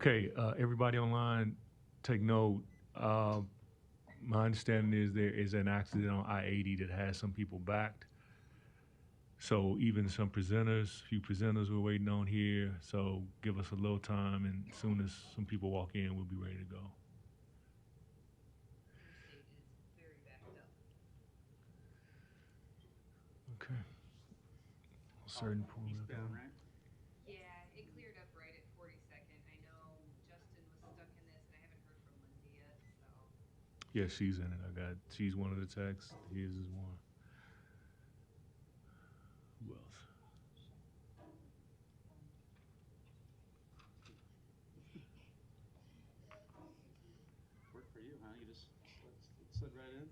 Okay, everybody online, take note. Uh, my understanding is there is an accident on I-80 that has some people backed. So even some presenters, few presenters we're waiting on here. So give us a little time, and as soon as some people walk in, we'll be ready to go. Okay. Certain point. Eastbound, right? Yeah, she's in it. She's one of the texts. His is one. Who else? Work for you, huh? You just slid right in.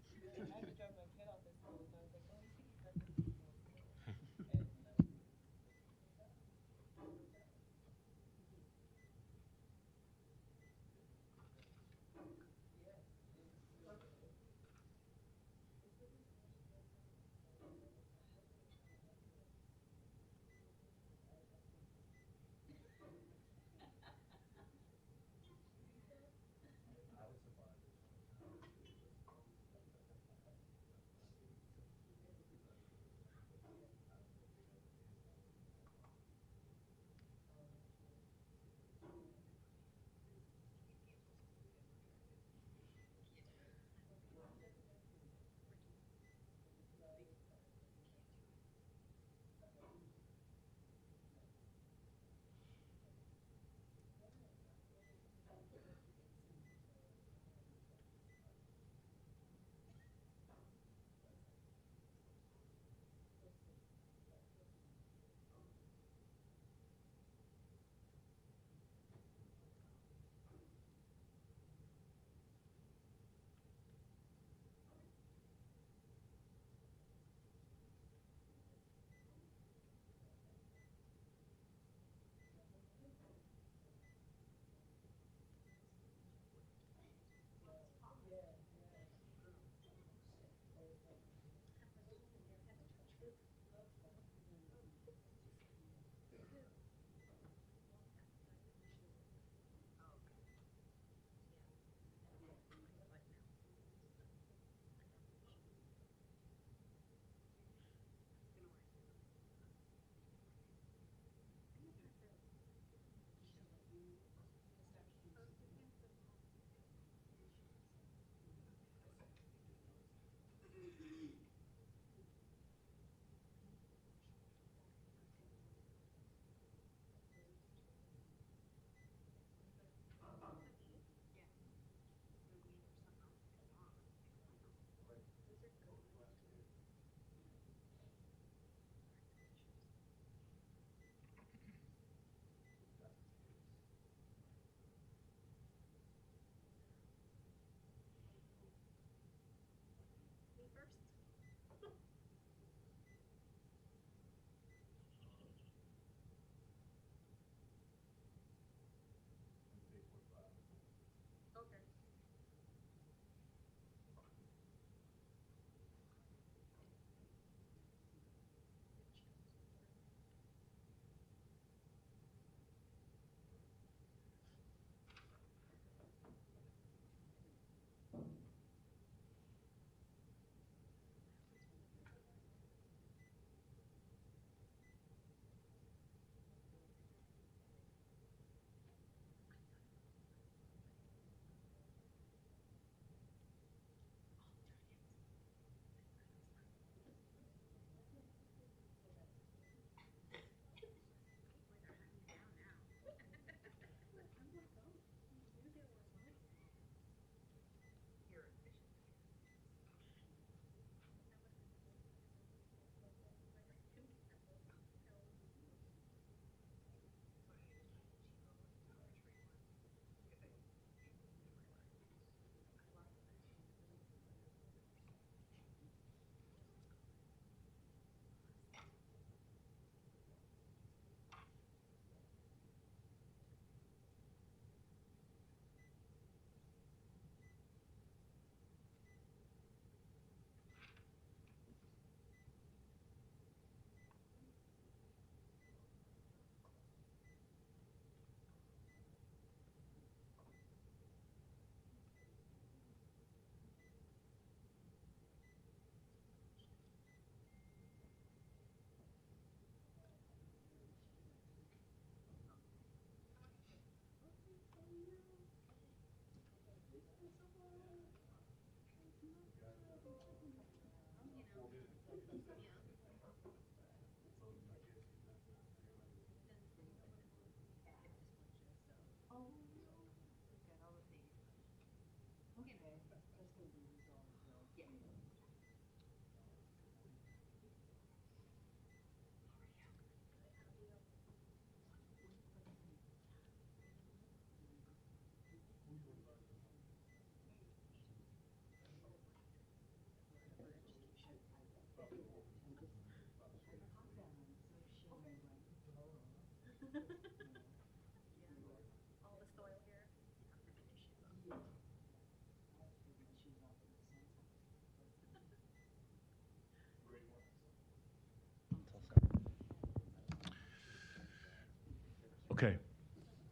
Okay.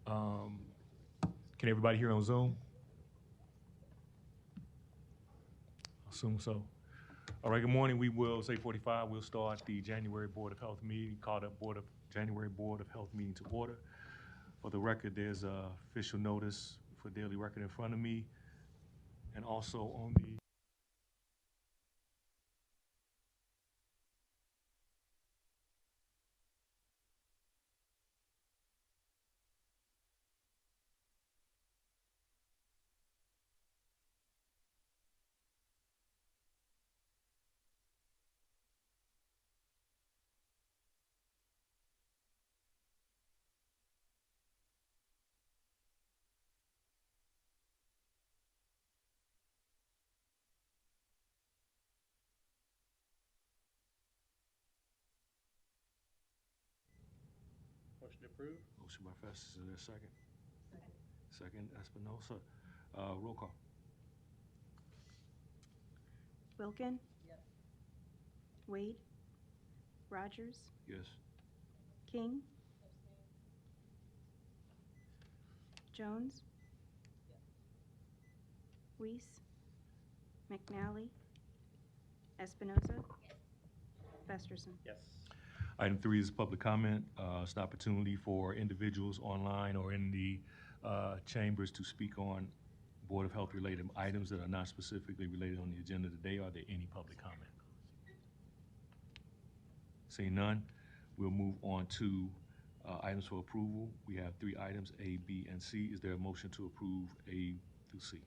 Can everybody hear on Zoom? Assume so. All right, good morning. We will, say 45, we'll start the January Board of Health meeting, called up January Board of Health meeting to order. For the record, there's a official notice for daily record in front of me, and also on the Motion approved? motion by Festus, is there a second? Second, Espinosa. Roll call. Wilkin? Wade? Rogers? Yes. King? Jones? Weiss? McNally? Espinoza? Festerson? Yes. Item 3 is public comment. It's an opportunity for individuals online or in the chambers to speak on Board of Health related items that are not specifically related on the agenda today. Are there any public comment? Seeing none, we'll move on to items for approval. We have 3 items, A, B, and C. Is there a motion to approve A through C?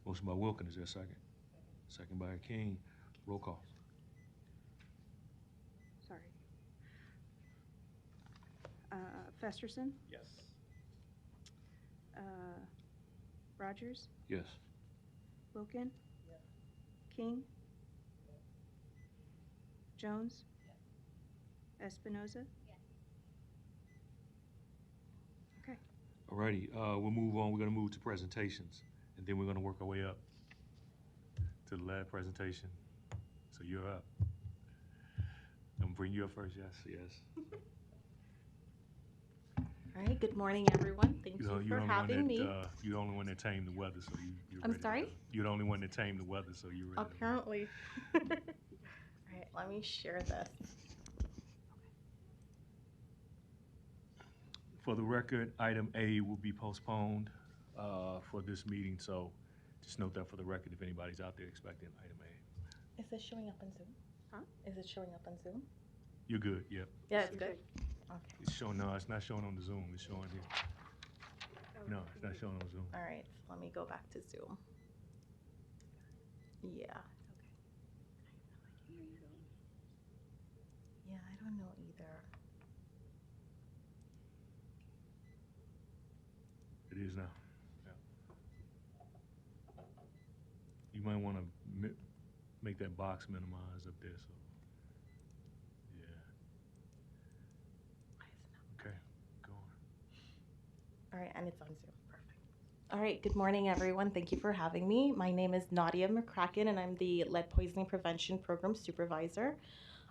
Motion by Wilkin, is there a second? Second by King. Roll call. Sorry. Festerson? Yes. Rogers? Yes. Wilkin? King? Jones? Espinoza? Okay. Alrighty, we'll move on. We're gonna move to presentations, and then we're gonna work our way up to the lab presentation. So you're up. I'm gonna bring you up first, yes, yes. All right, good morning, everyone. Thank you for having me. You're the only one that tamed the weather, so you're I'm ready to sorry? go. You're the only one that tamed the weather, so you're ready to go. Apparently. All right, let me share this. For the record, item A will be postponed for this meeting, so just note that for the record if anybody's out there expecting item A. Is this showing up on Zoom? Huh? Is it showing up on Zoom? You're good, yep. Yeah, it's good. Okay. It's showing, no, it's not showing on the Zoom, it's showing here. No, it's not showing on Zoom. All right, so let me go back to Zoom. Yeah. Yeah, I don't know either. It is now, yeah. You might want to make that box minimized up there, so. Yeah, Why is it not? okay, go on. All right, and it's on Zoom. Perfect. All right, good morning, everyone. Thank you for having me. My name is Nadia McCracken, and I'm the Lead Poisoning Prevention Program Supervisor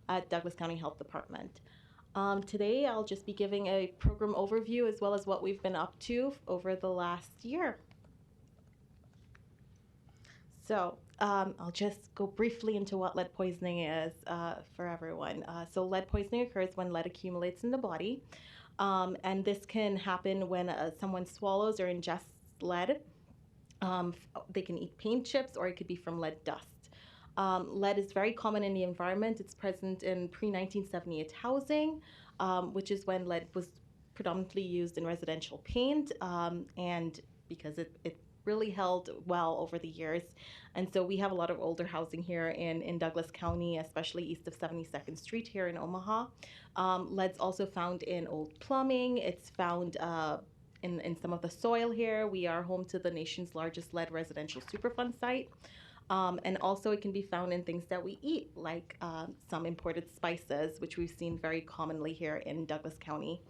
at Douglas County Health Department. Today, I'll just be giving a program overview as well as what we've been up to over the last year. So I'll just go briefly into what lead poisoning is for everyone. So lead poisoning occurs when lead accumulates in the body. And this can happen when someone swallows or ingests lead. They can eat paint chips, or it could be from lead dust. Lead is very common in the environment. It's present in pre-1978 housing, which is when lead was predominantly used in residential paint, and because it really held well over the years. And so we have a lot of older housing here in Douglas County, especially east of 72nd Street here in Omaha. Lead's also found in old plumbing. It's found in some of the soil here. We are home to the nation's largest lead residential Superfund site. And also it can be found in things that we eat, like some imported spices, which we've seen very commonly here in Douglas County.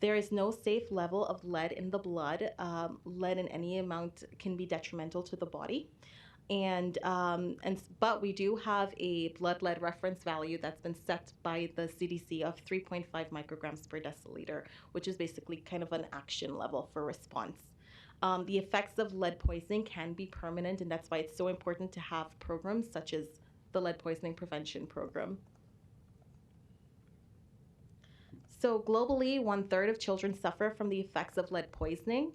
There is no safe level of lead in the blood. Lead in any amount can be detrimental to the body. But we do have a blood lead reference value that's been set by the CDC of 3.5 micrograms per deciliter, which is basically kind of an action level for response. The effects of lead poisoning can be permanent, and that's why it's so important to have programs such as the Lead Poisoning Prevention Program. So globally, 1/3 of children suffer from the effects of lead poisoning.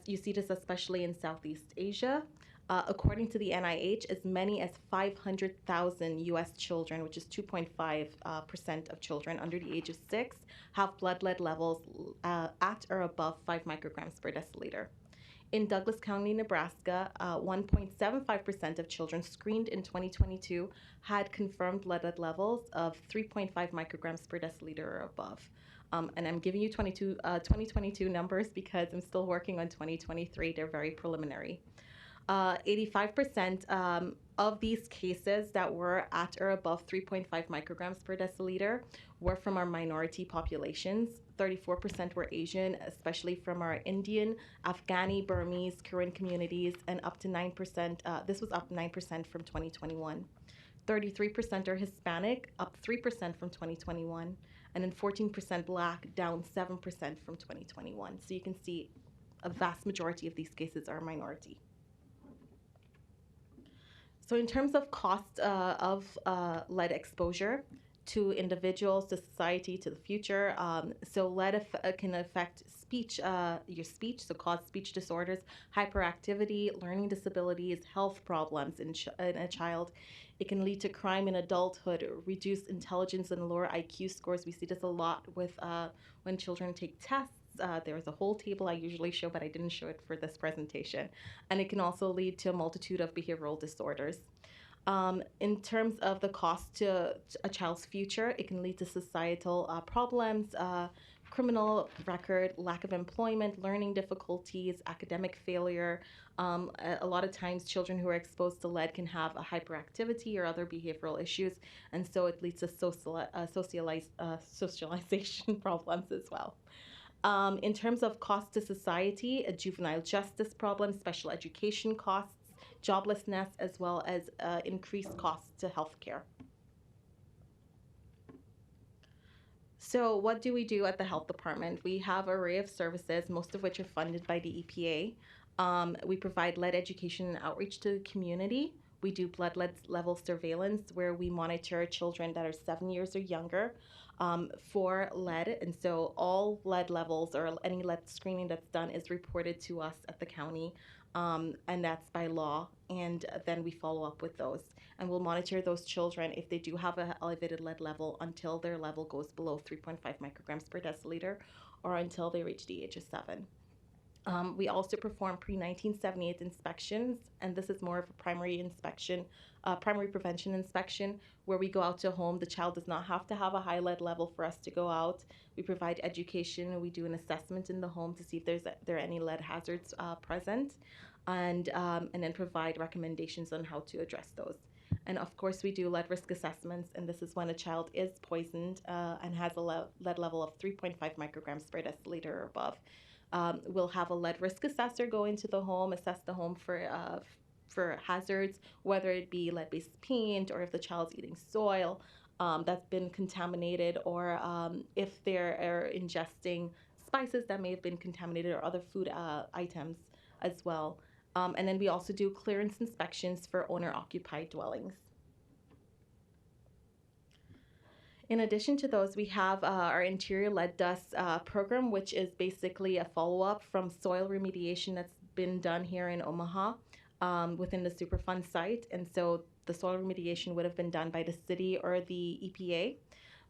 You see this especially in Southeast Asia. According to the NIH, as many as 500,000 U.S. children, which is 2.5% of children under the age of 6, have blood lead levels at or above 5 micrograms per deciliter. In Douglas County, Nebraska, 1.75% of children screened in 2022 had confirmed blood lead levels of 3.5 micrograms per deciliter or above. And I'm giving you 2022 numbers because I'm still working on 2023. They're very preliminary. 85% of these cases that were at or above 3.5 micrograms per deciliter were from our minority populations. 34% were Asian, especially from our Indian, Afghani, Burmese, Karen communities, and up to 9%, this was up 9% from 2021. 33% are Hispanic, up 3% from 2021, and then 14% Black, down 7% from 2021. So you can see a vast majority of these cases are minority. So in terms of cost of lead exposure to individuals, to society, to the future, so lead can affect speech, your speech, so cause speech disorders, hyperactivity, learning disabilities, health problems in a child. It can lead to crime in adulthood, reduce intelligence and lower IQ scores. We see this a lot with when children take tests. There's a whole table I usually show, but I didn't show it for this presentation. And it can also lead to a multitude of behavioral disorders. In terms of the cost to a child's future, it can lead to societal problems, criminal record, lack of employment, learning difficulties, academic failure. A lot of times children who are exposed to lead can have a hyperactivity or other behavioral issues, and so it leads to socialization problems as well. In terms of cost to society, a juvenile justice problem, special education costs, joblessness, as well as increased costs to healthcare. So what do we do at the health department? We have an array of services, most of which are funded by the EPA. We provide lead education and outreach to the community. We do blood lead level surveillance where we monitor children that are 7 years or younger for lead. And so all lead levels or any lead screening that's done is reported to us at the county, and that's by law. And then we follow up with those. And we'll monitor those children if they do have an elevated lead level until their level goes below 3.5 micrograms per deciliter or until they reach the age of 7. We also perform pre-1978 inspections, and this is more of a primary inspection, primary prevention inspection, where we go out to a home. The child does not have to have a high lead level for us to go out. We provide education, and we do an assessment in the home to see if there are any lead hazards present, and then provide recommendations on how to address those. And of course, we do lead risk assessments, and this is when a child is poisoned and has a lead level of 3.5 micrograms per deciliter or above. We'll have a lead risk assessor go into the home, assess the home for hazards, whether it be lead-based paint or if the child's eating soil that's been contaminated, or if they're ingesting spices that may have been contaminated or other food items as well. And then we also do clearance inspections for owner-occupied dwellings. In addition to those, we have our interior lead dust program, which is basically a follow-up from soil remediation that's been done here in Omaha within the Superfund site. And so the soil remediation would have been done by the city or the EPA.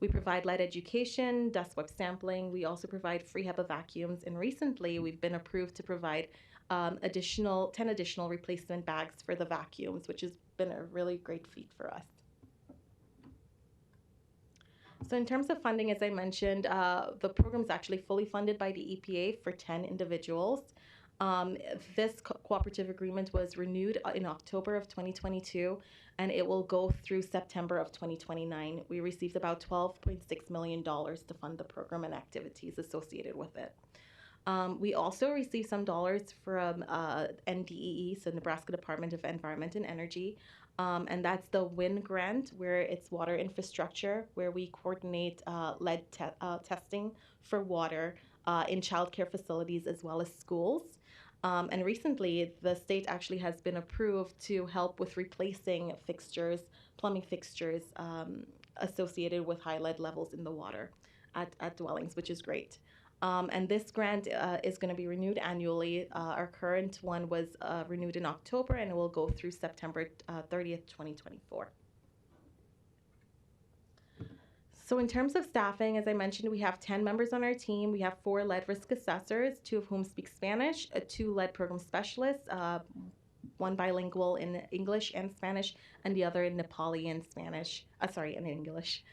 We provide lead education, dust web sampling. We also provide free HEPA vacuums. And recently, we've been approved to provide 10 additional replacement bags for the vacuums, which has been a really great feat for us. So in terms of funding, as I mentioned, the program is actually fully funded by the EPA for 10 individuals. This cooperative agreement was renewed in October of 2022, and it will go through September of 2029. We received about $12.6 million to fund the program and activities associated with it. We also received some dollars from NDEE, so Nebraska Department of Environment and Energy, and that's the WIN grant, where it's water infrastructure, where we coordinate lead testing for water in childcare facilities as well as schools. And recently, the state actually has been approved to help with replacing fixtures, plumbing fixtures associated with high lead levels in the water at dwellings, which is great. And this grant is going to be renewed annually. Our current one was renewed in October, and it will go through September 30th, 2024. So in terms of staffing, as I mentioned, we have 10 members on our team. We have 4 lead risk assessors, 2 of whom speak Spanish, 2 lead program specialists, one bilingual in English and Spanish, and the other in Nepali and Spanish, and in English.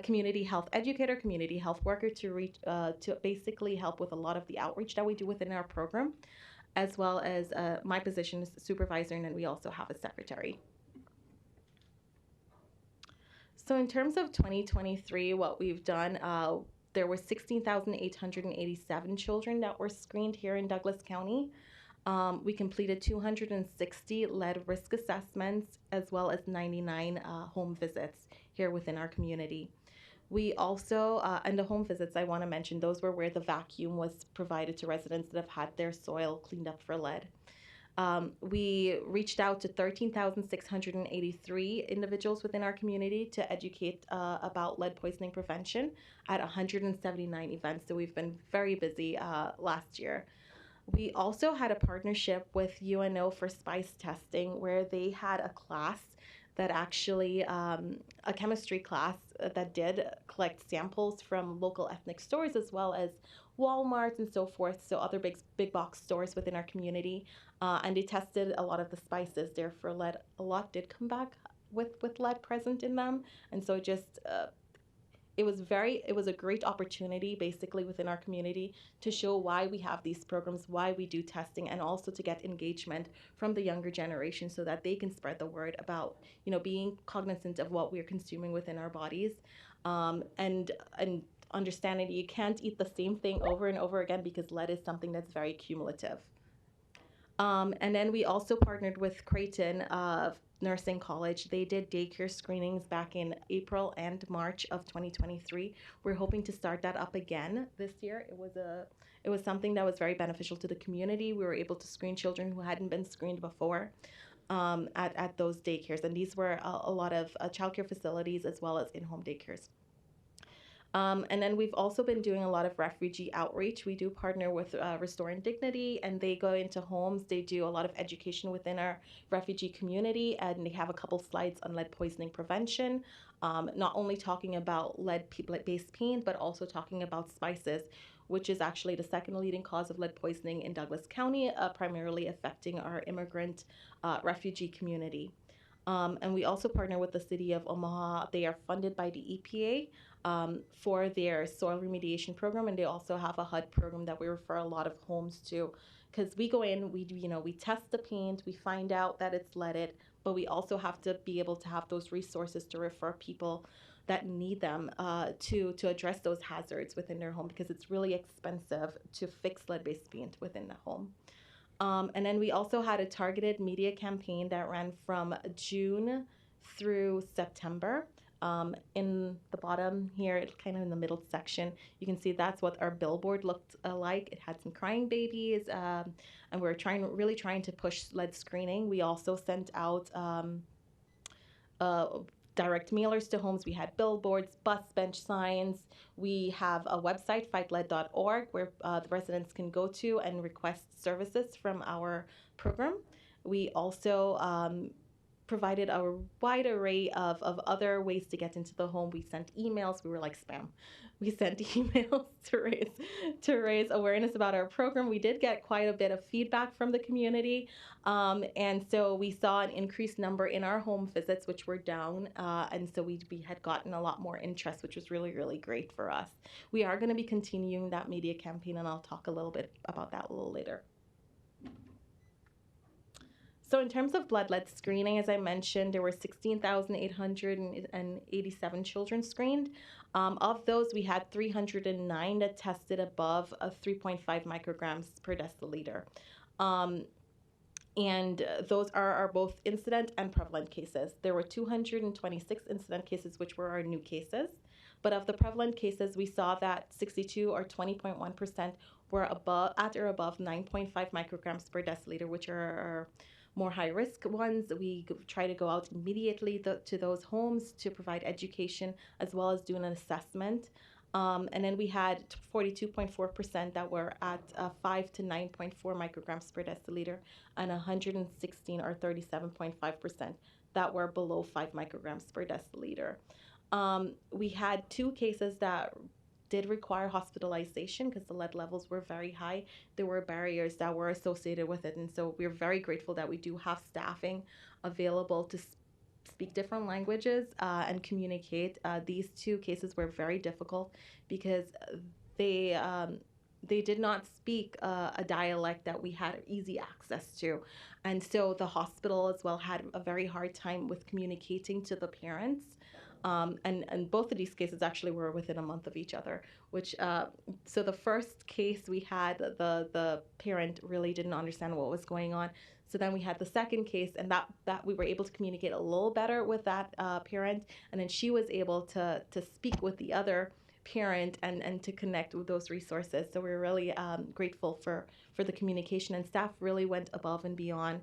Community health educator, community health worker to basically help with a lot of the outreach that we do within our program, as well as my position as supervisor, and then we also have a secretary. So in terms of 2023, what we've done, there were 16,887 children that were screened here in Douglas County. We completed 260 lead risk assessments, as well as 99 home visits here within our community. We also, and the home visits, I want to mention, those were where the vacuum was provided to residents that have had their soil cleaned up for lead. We reached out to 13,683 individuals within our community to educate about lead poisoning prevention at 179 events. So we've been very busy last year. We also had a partnership with UNO for spice testing, where they had a class that actually, a chemistry class that did collect samples from local ethnic stores as well as Walmart and so forth, so other big box stores within our community, and they tested a lot of the spices there for lead. A lot did come back with lead present in them, and so just it was a great opportunity basically within our community to show why we have these programs, why we do testing, and also to get engagement from the younger generation so that they can spread the word about, being cognizant of what we're consuming within our bodies, and understanding that you can't eat the same thing over and over again because lead is something that's very cumulative. And then we also partnered with Creighton Nursing College. They did daycare screenings back in April and March of 2023. We're hoping to start that up again this year. It was something that was very beneficial to the community. We were able to screen children who hadn't been screened before at those daycares. And these were a lot of childcare facilities as well as in-home daycares. And then we've also been doing a lot of refugee outreach. We do partner with Restoring Dignity, and they go into homes. They do a lot of education within our refugee community, and they have a couple slides on lead poisoning prevention, not only talking about lead-based paint, but also talking about spices, which is actually the second leading cause of lead poisoning in Douglas County, primarily affecting our immigrant refugee community. And we also partner with the city of Omaha. They are funded by the EPA for their soil remediation program, and they also have a HUD program that we refer a lot of homes to, because we go in, we test the paint, we find out that it's leaded, but we also have to be able to have those resources to refer people that need them to address those hazards within their home, because it's really expensive to fix lead-based paint within the home. And then we also had a targeted media campaign that ran from June through September. In the bottom here, kind of in the middle section, you can see that's what our billboard looked like. It had some crying babies, and we're really trying to push lead screening. We also sent out direct mailers to homes. We had billboards, bus bench signs. We have a website, fightlead.org, where the residents can go to and request services from our program. We also provided a wide array of other ways to get into the home. We sent emails. We were like spam. We sent emails to raise awareness about our program. We did get quite a bit of feedback from the community, and so we saw an increased number in our home visits, which were down, and so we had gotten a lot more interest, which was really, really great for us. We are going to be continuing that media campaign, and I'll talk a little bit about that a little later. So in terms of blood lead screening, as I mentioned, there were 16,887 children screened. Of those, we had 309 that tested above 3.5 micrograms per deciliter. And those are both incident and prevalent cases. There were 226 incident cases, which were our new cases. But of the prevalent cases, we saw that 62 or 20.1% were at or above 9.5 micrograms per deciliter, which are our more high-risk ones. We try to go out immediately to those homes to provide education as well as doing an assessment. And then we had 42.4% that were at 5 to 9.4 micrograms per deciliter, and 116 or 37.5% that were below 5 micrograms per deciliter. We had 2 cases that did require hospitalization because the lead levels were very high. There were barriers that were associated with it, and so we're very grateful that we do have staffing available to speak different languages and communicate. These 2 cases were very difficult because they did not speak a dialect that we had easy access to, and so the hospital as well had a very hard time with communicating to the parents. And both of these cases actually were within a month of each other, which, so the first case we had, the parent really didn't understand what was going on. So then we had the second case, and that we were able to communicate a little better with that parent, and then she was able to speak with the other parent and to connect with those resources. So we're really grateful for the communication, and staff really went above and beyond,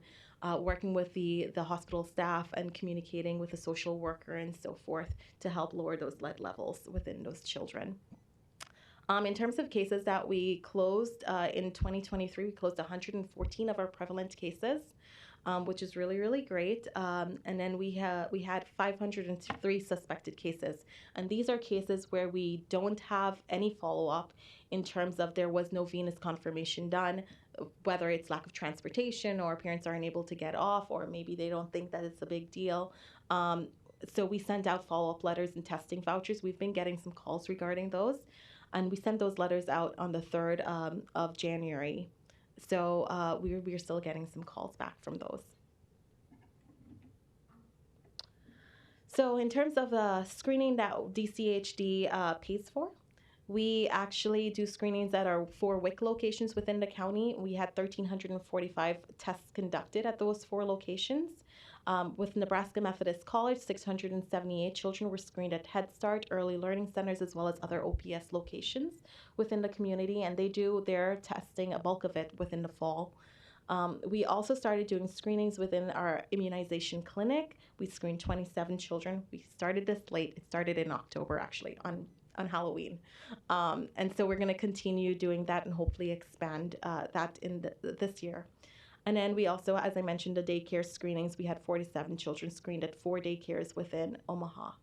working with the hospital staff and communicating with the social worker and so forth to help lower those lead levels within those children. In terms of cases that we closed in 2023, we closed 114 of our prevalent cases, which is really, really great. And then we had 503 suspected cases. And these are cases where we don't have any follow-up in terms of there was no venous confirmation done, whether it's lack of transportation or parents aren't able to get off, or maybe they don't think that it's a big deal. So we sent out follow-up letters and testing vouchers. We've been getting some calls regarding those. And we sent those letters out on the 3rd of January. So we're still getting some calls back from those. So in terms of the screening that DCHD pays for, we actually do screenings at our 4 WIC locations within the county. We had 1,345 tests conducted at those 4 locations. With Nebraska Methodist College, 678 children were screened at Head Start, early learning centers, as well as other OPS locations within the community, and they do their testing, a bulk of it, within the fall. We also started doing screenings within our immunization clinic. We screened 27 children. We started this late. It started in October, actually, on Halloween. And so we're going to continue doing that and hopefully expand that in this year. And then we also, as I mentioned, the daycare screenings, we had 47 children screened at 4 daycares within Omaha.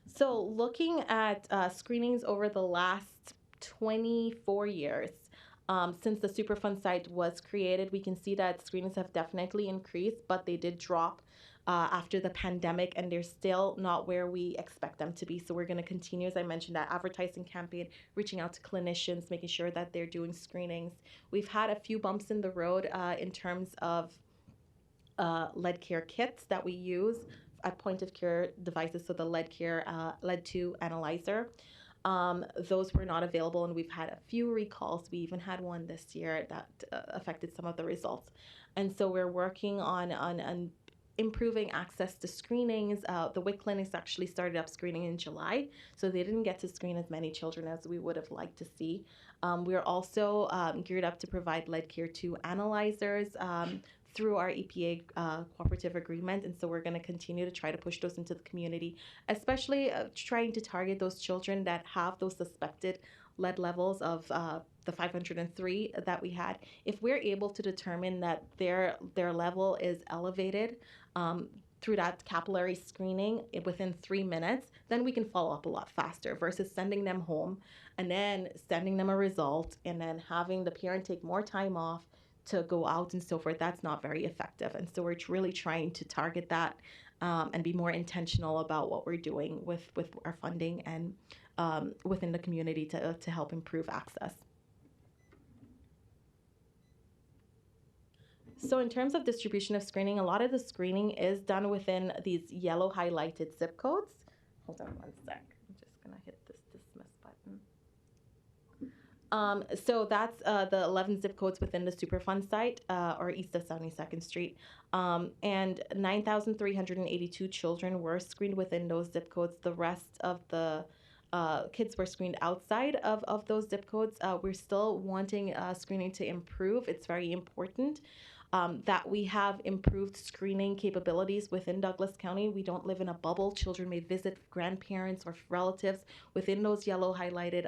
So looking at screenings over the last 24 years, since the Superfund site was created, we can see that screenings have definitely increased, but they did drop after the pandemic, and they're still not where we expect them to be. So we're going to continue, as I mentioned, that advertising campaign, reaching out to clinicians, making sure that they're doing screenings. We've had a few bumps in the road in terms of lead care kits that we use at point of care devices, so the lead care lead 2 analyzer. Those were not available, and we've had a few recalls. We even had one this year that affected some of the results. And so we're working on improving access to screenings. The WIC clinics actually started up screening in July, so they didn't get to screen as many children as we would have liked to see. We're also geared up to provide lead care 2 analyzers through our EPA cooperative agreement, and so we're going to continue to try to push those into the community, especially trying to target those children that have those suspected lead levels of the 503 that we had, if we're able to determine that their level is elevated through that capillary screening within 3 minutes, then we can follow up a lot faster versus sending them home and then sending them a result and then having the parent take more time off to go out and so forth. That's not very effective. And so we're really trying to target that and be more intentional about what we're doing with our funding and within the community to help improve access. So in terms of distribution of screening, a lot of the screening is done within these yellow highlighted zip codes. Hold on one sec. I'm just going to hit this dismiss button. So that's the 11 zip codes within the Superfund site, or east of 72nd Street. And 9,382 children were screened within those zip codes. The rest of the kids were screened outside of those zip codes. We're still wanting screening to improve. It's very important that we have improved screening capabilities within Douglas County. We don't live in a bubble. Children may visit grandparents or relatives within those yellow highlighted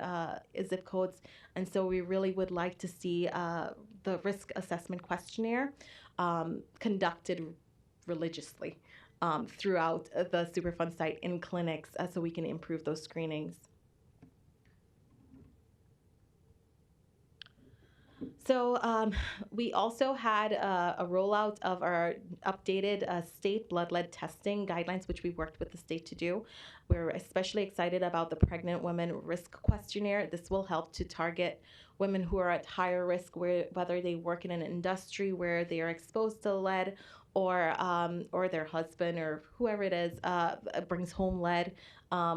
zip codes. And so we really would like to see the risk assessment questionnaire conducted religiously throughout the Superfund site in clinics so we can improve those screenings. So we also had a rollout of our updated state blood lead testing guidelines, which we worked with the state to do. We're especially excited about the Pregnant Women Risk Questionnaire. This will help to target women who are at higher risk, whether they work in an industry where they are exposed to lead, or their husband or whoever it is brings home lead.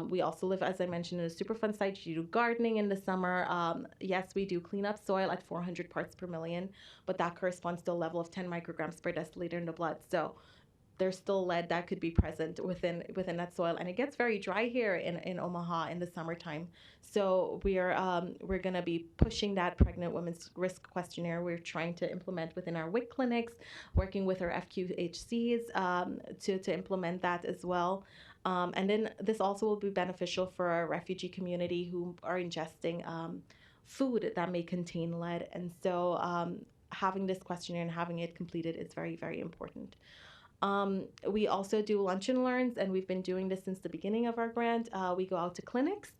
We also live, as I mentioned, in a Superfund site. You do gardening in the summer. Yes, we do clean up soil at 400 parts per million, but that corresponds to a level of 10 micrograms per deciliter in the blood. So there's still lead that could be present within that soil, and it gets very dry here in Omaha in the summertime. So we're going to be pushing that Pregnant Women's Risk Questionnaire. We're trying to implement within our WIC clinics, working with our FQHCs to implement that as well. And then this also will be beneficial for our refugee community who are ingesting food that may contain lead. And so having this questionnaire and having it completed is very, very important. We also do lunch and learns, and we've been doing this since the beginning of our grant. We go out to clinics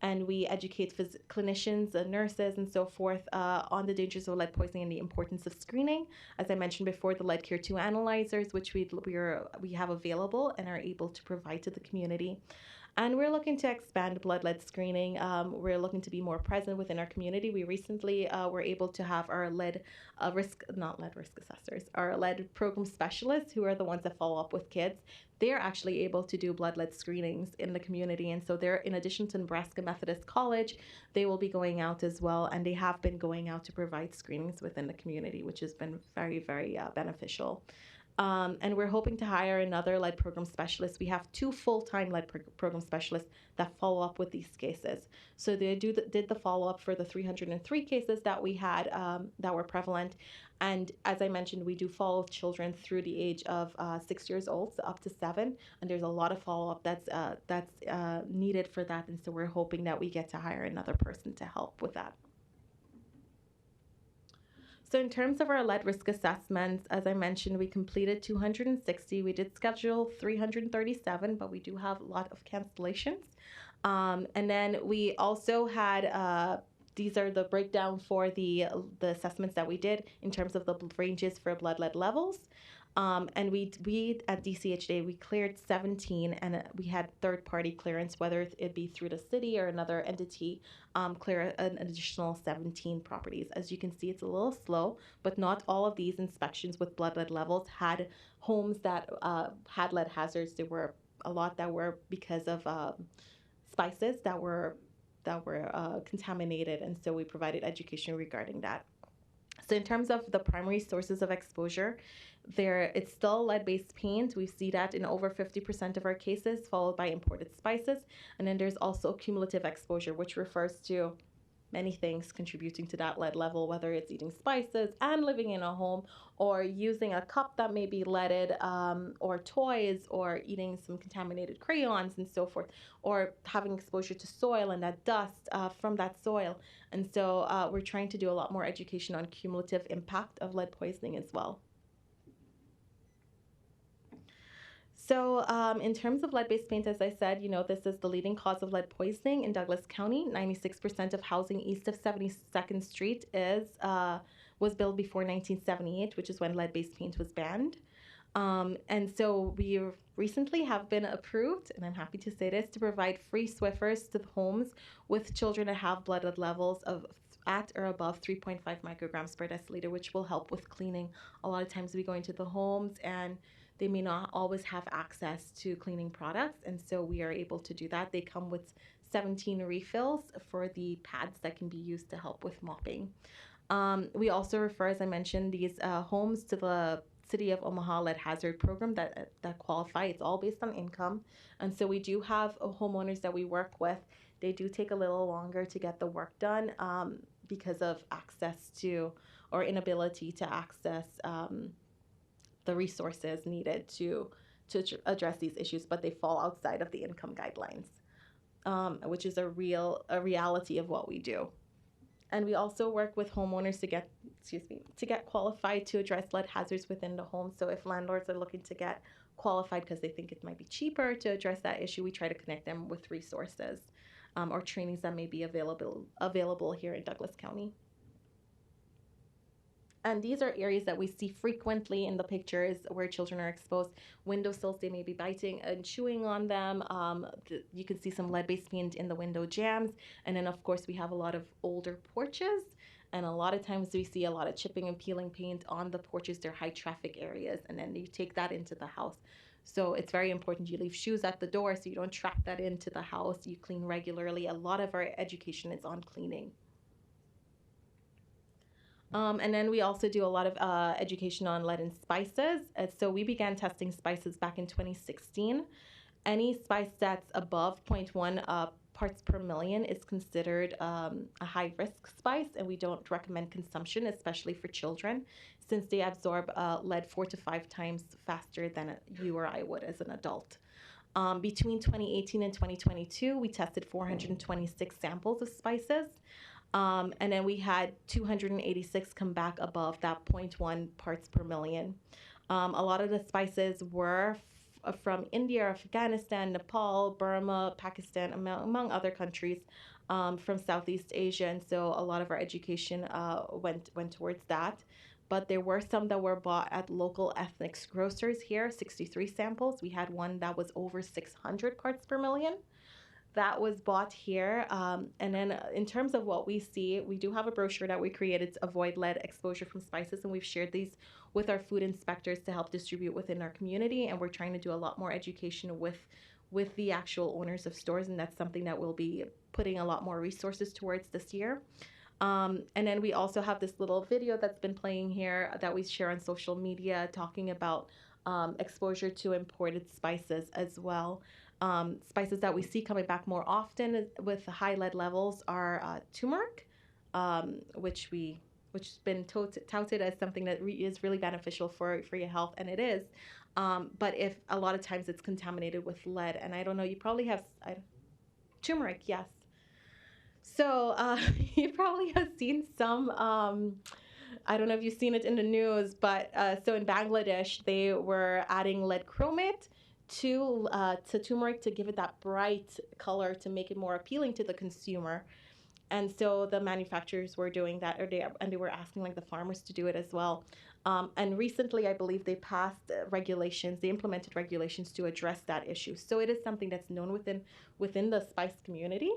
and we educate clinicians and nurses and so forth on the dangers of lead poisoning and the importance of screening. As I mentioned before, the Lead Care 2 analyzers, which we have available and are able to provide to the community. And we're looking to expand blood lead screening. We're looking to be more present within our community. We recently were able to have our not lead risk assessors, our lead program specialists, who are the ones that follow up with kids. They're actually able to do blood lead screenings in the community. And so they're, in addition to Nebraska Methodist College, they will be going out as well. And they have been going out to provide screenings within the community, which has been very, very beneficial. And we're hoping to hire another lead program specialist. We have 2 full-time lead program specialists that follow up with these cases. So they did the follow-up for the 303 cases that we had that were prevalent. And as I mentioned, we do follow children through the age of 6 years old, so up to 7. And there's a lot of follow-up that's needed for that. And so we're hoping that we get to hire another person to help with that. So in terms of our lead risk assessments, as I mentioned, we completed 260. We did schedule 337, but we do have a lot of cancellations. And then we also had, these are the breakdown for the assessments that we did in terms of the ranges for blood lead levels. And we at DCHA, we cleared 17, and we had third-party clearance, whether it be through the city or another entity, clear an additional 17 properties. As you can see, it's a little slow, but not all of these inspections with blood lead levels had homes that had lead hazards. There were a lot that were because of spices that were contaminated, and so we provided education regarding that. So in terms of the primary sources of exposure, it's still lead-based paint. We see that in over 50% of our cases, followed by imported spices. And then there's also cumulative exposure, which refers to many things contributing to that lead level, whether it's eating spices and living in a home, or using a cup that may be leaded, or toys, or eating some contaminated crayons and so forth, or having exposure to soil and that dust from that soil. And so we're trying to do a lot more education on cumulative impact of lead poisoning as well. So in terms of lead-based paint, as I said, this is the leading cause of lead poisoning in Douglas County. 96% of housing east of 72nd Street was built before 1978, which is when lead-based paint was banned. And so we recently have been approved, and I'm happy to say this, to provide free Swiffers to the homes with children that have blood lead levels of at or above 3.5 micrograms per deciliter, which will help with cleaning. A lot of times we go into the homes and they may not always have access to cleaning products, and so we are able to do that. They come with 17 refills for the pads that can be used to help with mopping. We also refer, as I mentioned, these homes to the City of Omaha Lead Hazard Program that qualify. It's all based on income, and so we do have homeowners that we work with. They do take a little longer to get the work done because of access to or inability to access the resources needed to address these issues, but they fall outside of the income guidelines, which is a reality of what we do. And we also work with homeowners to get qualified to address lead hazards within the home. So if landlords are looking to get qualified because they think it might be cheaper to address that issue, we try to connect them with resources or trainings that may be available here in Douglas County. And these are areas that we see frequently in the pictures where children are exposed. Windowsills, they may be biting and chewing on them. You can see some lead-based paint in the window jambs. And then, of course, we have a lot of older porches. And a lot of times we see a lot of chipping and peeling paint on the porches. They're high traffic areas. And then you take that into the house. So it's very important you leave shoes at the door so you don't trap that into the house. You clean regularly. A lot of our education is on cleaning. And then we also do a lot of education on lead in spices. So we began testing spices back in 2016. Any spice that's above 0.1 parts per million is considered a high-risk spice, and we don't recommend consumption, especially for children, since they absorb lead 4 to 5 times faster than you or I would as an adult. Between 2018 and 2022, we tested 426 samples of spices. And then we had 286 come back above that 0.1 parts per million. A lot of the spices were from India, Afghanistan, Nepal, Burma, Pakistan, among other countries from Southeast Asia. And so a lot of our education went towards that. But there were some that were bought at local ethnic grocers here, 63 samples. We had one that was over 600 parts per million. That was bought here. And then in terms of what we see, we do have a brochure that we created to avoid lead exposure from spices, and we've shared these with our food inspectors to help distribute within our community, and we're trying to do a lot more education with the actual owners of stores, and that's something that we'll be putting a lot more resources towards this year. And then we also have this little video that's been playing here that we share on social media talking about exposure to imported spices as well. Spices that we see coming back more often with high lead levels are turmeric, which has been touted as something that is really beneficial for your health, and it is. But if a lot of times it's contaminated with lead, and I don't know, you probably have turmeric, yes. So you probably have seen some. I don't know if you've seen it in the news, but so in Bangladesh they were adding lead chromate to turmeric to give it that bright color to make it more appealing to the consumer. And so the manufacturers were doing that, and they were asking like the farmers to do it as well. And recently, I believe they passed regulations, they implemented regulations to address that issue. So it is something that's known within the spice community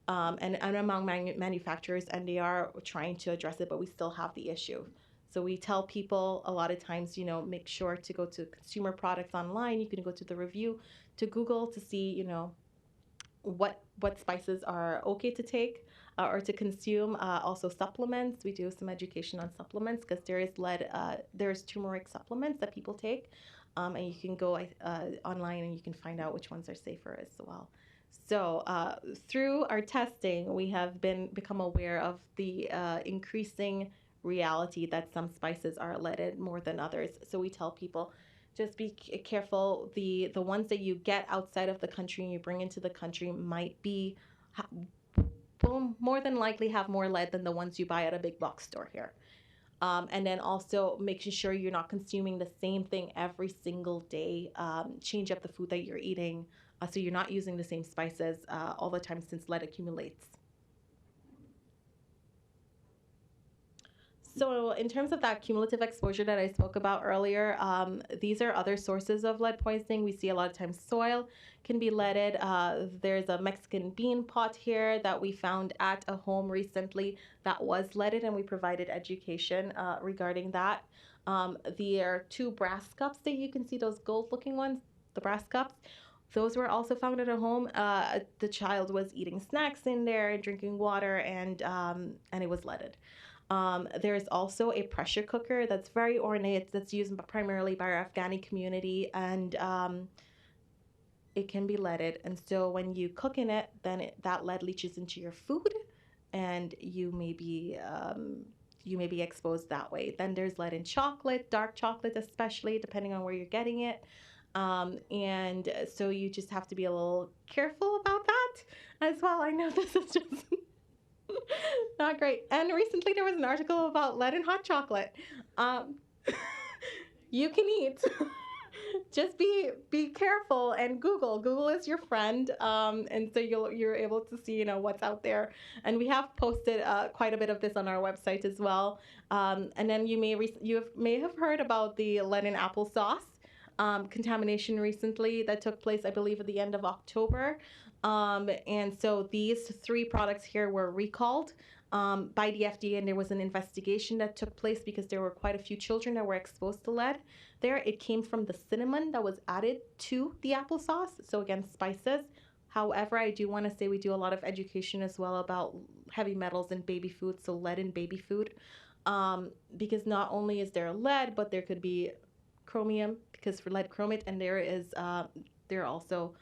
and among manufacturers, and they are trying to address it, but we still have the issue. So we tell people a lot of times, make sure to go to consumer products online. You can go to the review, to Google to see, what spices are okay to take or to consume. Also supplements. We do some education on supplements because there is there's turmeric supplements that people take. And you can go online and you can find out which ones are safer as well. So through our testing, we have become aware of the increasing reality that some spices are leaded more than others. So we tell people, just be careful. The ones that you get outside of the country and you bring into the country might be will more than likely have more lead than the ones you buy at a big box store here. And then also making sure you're not consuming the same thing every single day. Change up the food that you're eating so you're not using the same spices all the time, since lead accumulates. So in terms of that cumulative exposure that I spoke about earlier, these are other sources of lead poisoning. We see a lot of times soil can be leaded. There's a Mexican bean pot here that we found at a home recently that was leaded, and we provided education regarding that. There are 2 brass cups that you can see, those gold-looking ones, the brass cups. Those were also found at a home. The child was eating snacks in there, drinking water, and it was leaded. There's also a pressure cooker that's very ornate, that's used primarily by our Afghani community, and it can be leaded. And so when you cook in it, then that lead leaches into your food, and you may be exposed that way. Then there's lead in chocolate, dark chocolate especially, depending on where you're getting it. And so you just have to be a little careful about that as well. I know this is just not great. And recently there was an article about lead in hot chocolate. You can eat. Just be careful and Google. Google is your friend, and so you're able to see what's out there. And we have posted quite a bit of this on our website as well. And then you may have heard about the lead in applesauce contamination recently that took place, I believe, at the end of October. And so these 3 products here were recalled by the FDA, and there was an investigation that took place because there were quite a few children that were exposed to lead there. It came from the cinnamon that was added to the applesauce, so again, spices. However, I do want to say we do a lot of education as well about heavy metals in baby food, so lead in baby food, because not only is there lead, but there could be chromium, because for lead chromate, and there are also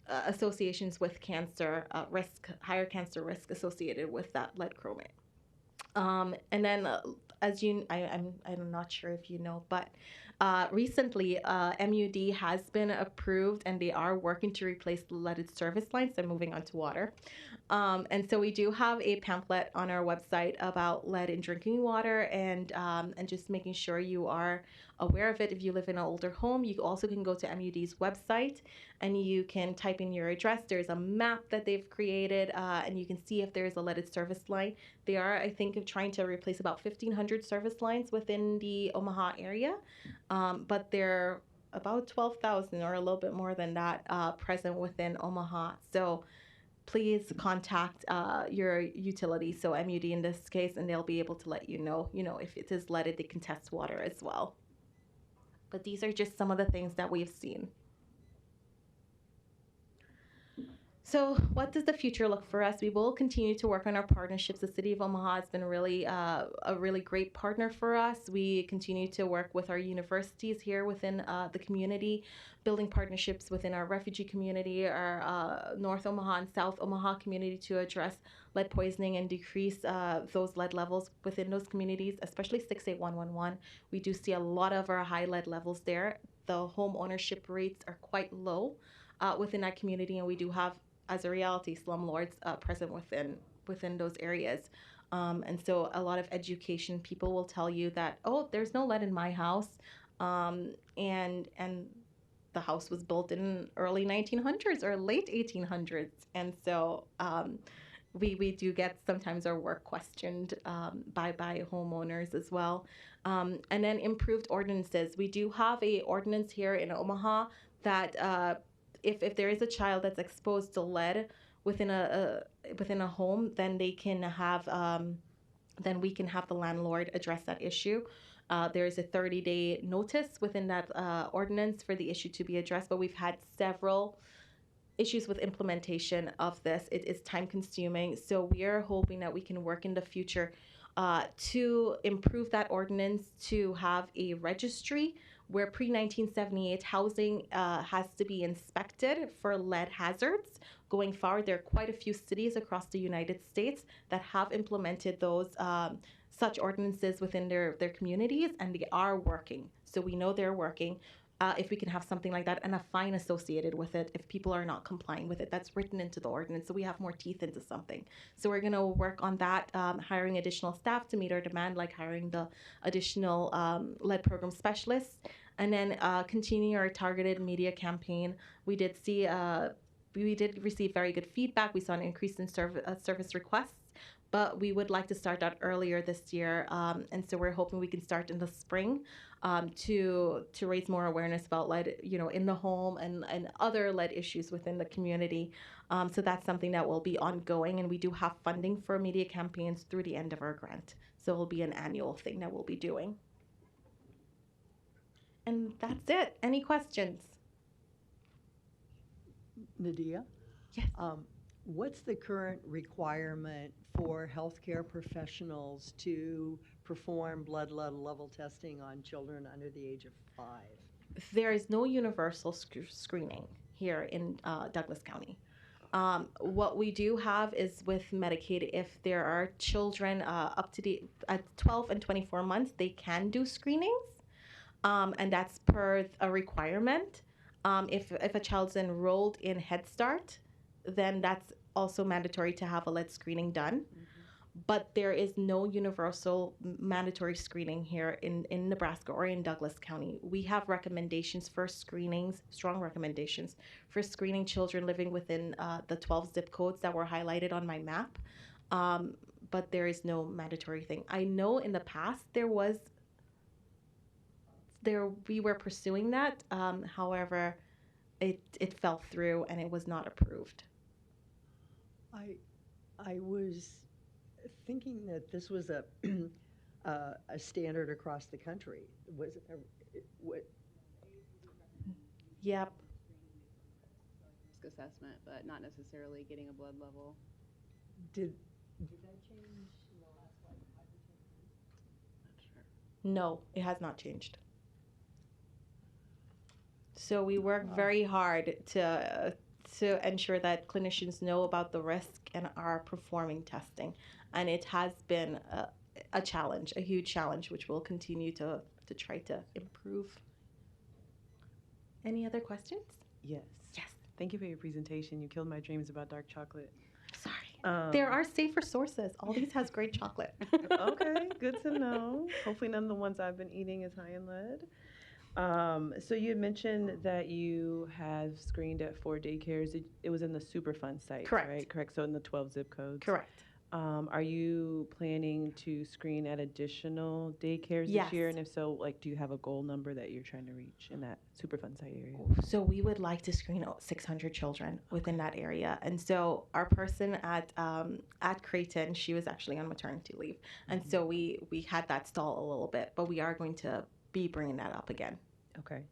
associations with cancer risk, higher cancer risk associated with that lead chromate. And then I'm not sure if you know, but recently MUD has been approved, and they are working to replace the leaded service lines. They're moving on to water. And so we do have a pamphlet on our website about lead in drinking water, and just making sure you are aware of it. If you live in an older home, you also can go to MUD's website and you can type in your address. There's a map that they've created, and you can see if there's a leaded service line. They are, I think, trying to replace about 1,500 service lines within the Omaha area, but they're about 12,000 or a little bit more than that present within Omaha. So please contact your utility, so MUD in this case, and they'll be able to let you know, if it is leaded. They can test water as well. But these are just some of the things that we've seen. So what does the future look for us? We will continue to work on our partnerships. The City of Omaha has been really a really great partner for us. We continue to work with our universities here within the community, building partnerships within our refugee community, our North Omaha and South Omaha community to address lead poisoning and decrease those lead levels within those communities, especially 68111. We do see a lot of our high lead levels there. The home ownership rates are quite low within that community, and we do have, as a reality, slumlords present within those areas. And so a lot of education, people will tell you that, oh, there's no lead in my house, and the house was built in early 1900s or late 1800s. And so we do get sometimes our work questioned by homeowners as well. And then improved ordinances. We do have a ordinance here in Omaha that if there is a child that's exposed to lead within a home, then they can have then we can have the landlord address that issue. There is a 30-day notice within that ordinance for the issue to be addressed, but we've had several issues with implementation of this. It is time consuming, so we are hoping that we can work in the future to improve that ordinance, to have a registry where pre-1978 housing has to be inspected for lead hazards. Going forward, there are quite a few cities across the United States that have implemented those such ordinances within their communities, and they are working. So we know they're working. If we can have something like that and a fine associated with it if people are not complying with it, that's written into the ordinance, so we have more teeth into something. So we're going to work on that, hiring additional staff to meet our demand, like hiring the additional lead program specialists, and then continuing our targeted media campaign. We did receive very good feedback. We saw an increase in service requests, but we would like to start that earlier this year, and so we're hoping we can start in the spring to raise more awareness about lead, in the home and other lead issues within the community. So that's something that will be ongoing, and we do have funding for media campaigns through the end of our grant. So it'll be an annual thing that we'll be doing. And that's it. Any questions? Nadia? Yes. What's the current requirement for healthcare professionals to perform blood level testing on children under the age of 5? There is no universal screening here in Douglas County. What we do have is with Medicaid, if there are children up to at 12 and 24 months, they can do screenings, and that's per a requirement. If a child's enrolled in Head Start, then that's also mandatory to have a lead screening done. But there is no universal mandatory screening here in Nebraska or in Douglas County. We have recommendations for screenings, strong recommendations for screening children living within the 12 zip codes that were highlighted on my map. But there is no mandatory thing. I know in the past we were pursuing that. However, it fell through and it was not approved. I was thinking that this was a standard across the country. Was what? Yep. Risk assessment, but not necessarily getting a blood level. Did that change in the last 5 or 10 years? Not sure. No, it has not changed. So we work very hard to ensure that clinicians know about the risk and are performing testing. And it has been a challenge, a huge challenge, which we'll continue to try to improve. Any other questions? Yes. Yes. Thank you for your presentation. You killed my dreams about dark chocolate. Sorry. There are safer sources. All these has great chocolate. Okay, good to know. Hopefully none of the ones I've been eating is high in lead. So you had mentioned that you have screened at 4 daycares. It was in the Superfund site, Correct. right? Correct. So in the 12 zip codes. Correct. Are you planning to screen at additional daycares Yes. this year? And if so, do you have a goal number that you're trying to reach in that Superfund site area? So we would like to screen 600 children within that area. And so our person at Creighton, she was actually on maternity leave. And so we had that stall a little bit, but we are going to be bringing that up again. Okay.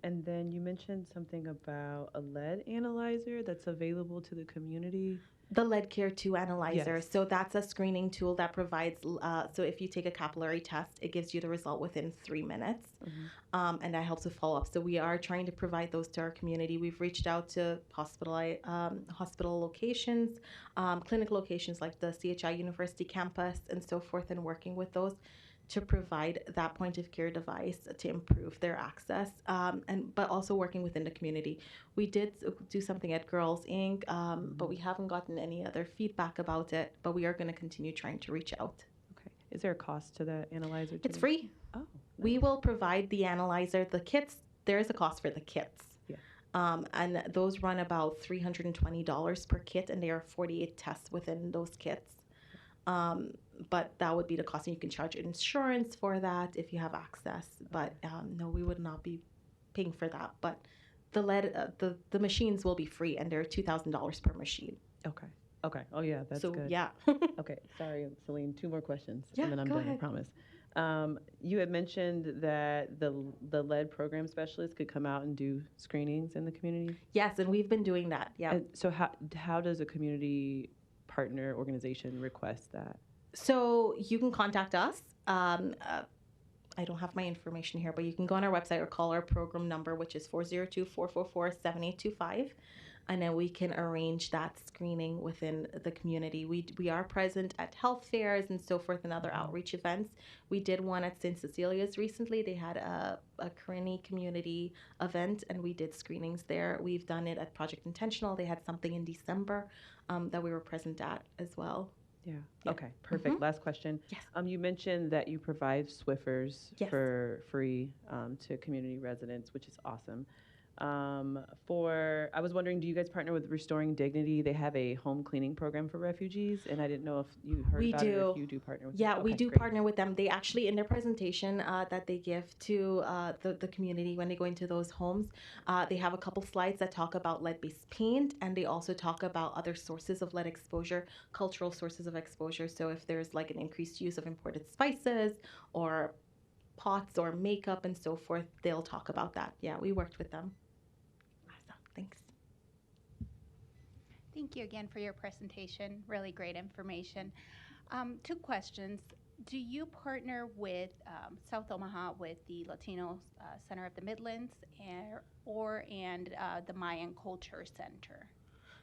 And then you mentioned something about a lead analyzer that's available to the community. The Lead Care 2 analyzer. Yes. So that's a screening tool that provides, so if you take a capillary test, it gives you the result within 3 minutes. And that helps with follow-up. So we are trying to provide those to our community. We've reached out to hospital locations, clinic locations like the CHI University campus and so forth, and working with those to provide that point of care device to improve their access, but also working within the community. We did do something at Girls Inc., but we haven't gotten any other feedback about it, but we are going to continue trying to reach out. Okay. Is there a cost to that analyzer? It's free. Oh. We will provide the analyzer. The kits, there is a cost for the kits. Yeah. And those run about $320 per kit, and there are 48 tests within those kits. But that would be the cost, and you can charge insurance for that if you have access. But no, we would not be paying for that. But the lead, the machines will be free, and they're $2,000 per machine. Okay. Okay. Oh yeah, that's so, good. Yeah. Okay. Sorry, Celine. 2 more questions, Yeah, and then I'm go done. ahead. I promise. You had mentioned that the lead program specialist could come out and do screenings in the community. Yes, and we've been doing that. Yeah. And so how does a community partner organization request that? So you can contact us. I don't have my information here, but you can go on our website or call our program number, which is 402-444-7825. And then we can arrange that screening within the community. We are present at health fairs and so forth and other outreach events. We did one at St. Cecilia's recently. They had a Karenni community event, and we did screenings there. We've done it at Project Intentional. They had something in December that we were present at as well. Yeah. Yeah. Okay, perfect. Last question. Yes. You mentioned that you provide Swiffers Yes. for free to community residents, which is awesome. I was wondering, do you guys partner with Restoring Dignity? They have a home cleaning program for refugees, and I didn't know if you heard We about it or do. if you do partner with Yeah, them. we Okay, do great. partner with them. They actually, in their presentation that they give to the community when they go into those homes, they have a couple slides that talk about lead-based paint, and they also talk about other sources of lead exposure, cultural sources of exposure. So if there's like an increased use of imported spices or pots or makeup and so forth, they'll talk about that. Yeah, we worked with them. Awesome. Thanks. Thank you again for your presentation. Really great information. 2 questions. Do you partner with South Omaha with the Latino Center of the Midlands and the Mayan Culture Center?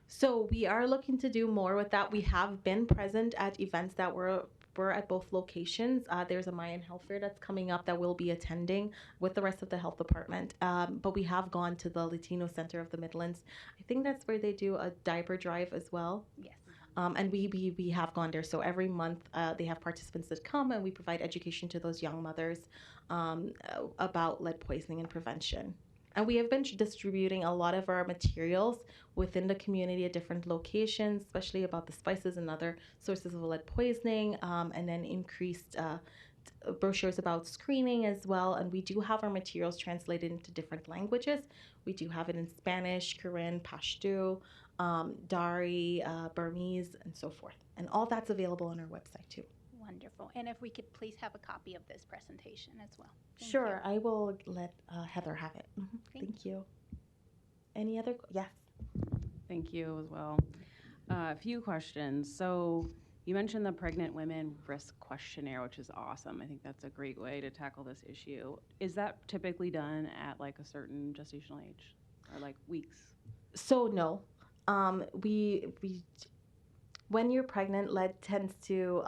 So we are looking to do more with that. We have been present at events that were at both locations. There's a Mayan health fair that's coming up that we'll be attending with the rest of the health department. But we have gone to the Latino Center of the Midlands. I think that's where they do a diaper drive as well. Yes. And we have gone there. So every month they have participants that come, and we provide education to those young mothers about lead poisoning and prevention. And we have been distributing a lot of our materials within the community at different locations, especially about the spices and other sources of lead poisoning, and then increased brochures about screening as well. And we do have our materials translated into different languages. We do have it in Spanish, Karen, Pashto, Dari, Burmese, and so forth. And all that's available on our website too. Wonderful. And if we could please have a copy of this presentation as well. Thank Sure, I will let Heather have it. Thank you. Any other? Yes. Thank you as well. A few questions. So you mentioned the pregnant women risk questionnaire, which is awesome. I think that's a great way to tackle this issue. Is that typically done at like a certain gestational age or like weeks? So no, we when you're pregnant, lead tends to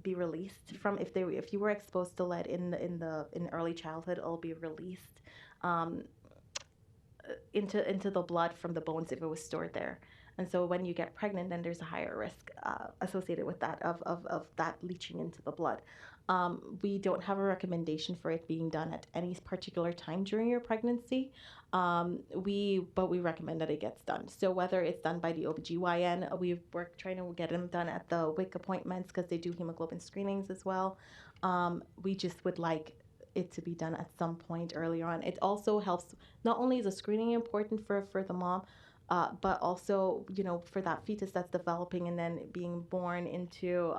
be released from if you were exposed to lead in early childhood, it'll be released into the blood from the bones if it was stored there. And so when you get pregnant, then there's a higher risk associated with that of that leaching into the blood. We don't have a recommendation for it being done at any particular time during your pregnancy, but we recommend that it gets done. So whether it's done by the OBGYN, we're trying to get them done at the WIC appointments because they do hemoglobin screenings as well. We just would like it to be done at some point earlier on. It also helps, not only is the screening important for the mom, but also, for that fetus that's developing and then being born into,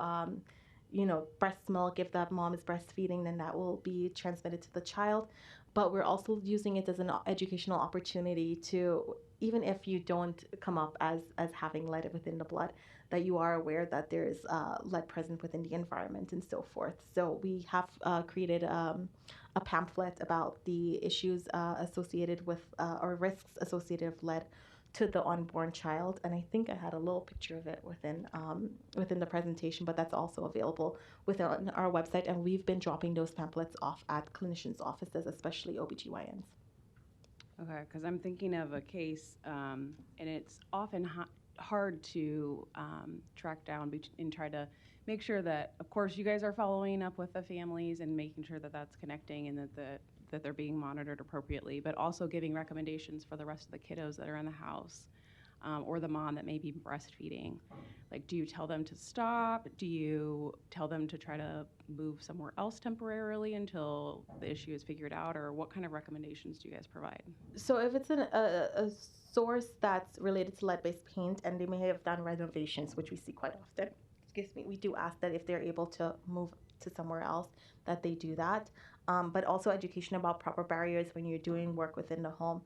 breast milk. If that mom is breastfeeding, then that will be transmitted to the child. But we're also using it as an educational opportunity to, even if you don't come up as having lead within the blood, that you are aware that there's lead present within the environment and so forth. So we have created a pamphlet about the issues associated with, or risks associated with lead to the unborn child, and I think I had a little picture of it within the presentation, but that's also available within our website, and we've been dropping those pamphlets off at clinicians' offices, especially OBGYNs. Okay, because I'm thinking of a case, and it's often hard to track down and try to make sure that, of course, you guys are following up with the families and making sure that that's connecting and that they're being monitored appropriately, but also giving recommendations for the rest of the kiddos that are in the house or the mom that may be breastfeeding. Like, do you tell them to stop? Do you tell them to try to move somewhere else temporarily until the issue is figured out, or what kind of recommendations do you guys provide? So if it's a source that's related to lead-based paint and they may have done renovations, which we see quite often, we do ask that if they're able to move to somewhere else, that they do that. But also education about proper barriers when you're doing work within the home.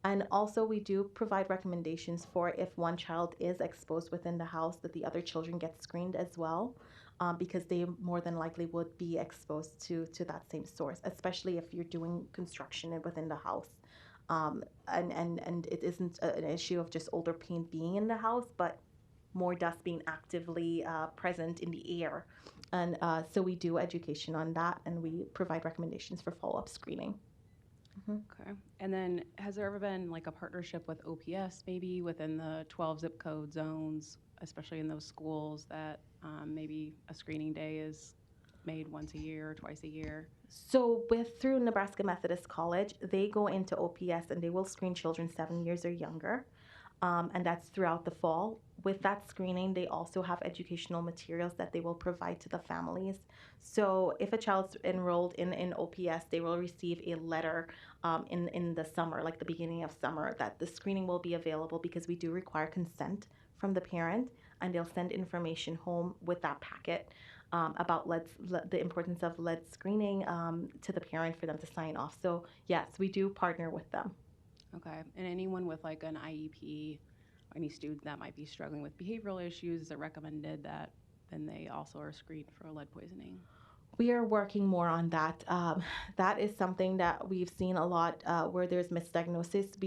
And also, we do provide recommendations for if one child is exposed within the house, that the other children get screened as well, because they more than likely would be exposed to that same source, especially if you're doing construction within the house. And it isn't an issue of just older paint being in the house, but more dust being actively present in the air. And so we do education on that, and we provide recommendations for follow-up screening. Okay. And then has there ever been like a partnership with OPS maybe within the 12 zip code zones, especially in those schools that maybe a screening day is made once a year or twice a year? So through Nebraska Methodist College, they go into OPS and they will screen children 7 years or younger. And that's throughout the fall. With that screening, they also have educational materials that they will provide to the families. So if a child's enrolled in OPS, they will receive a letter in the summer, like the beginning of summer, that the screening will be available, because we do require consent from the parent, and they'll send information home with that packet about the importance of lead screening to the parent for them to sign off. So yes, we do partner with them. Okay. And anyone with like an IEP, any student that might be struggling with behavioral issues, is it recommended that then they also are screened for lead poisoning? We are working more on that. That is something that we've seen a lot where there's misdiagnosis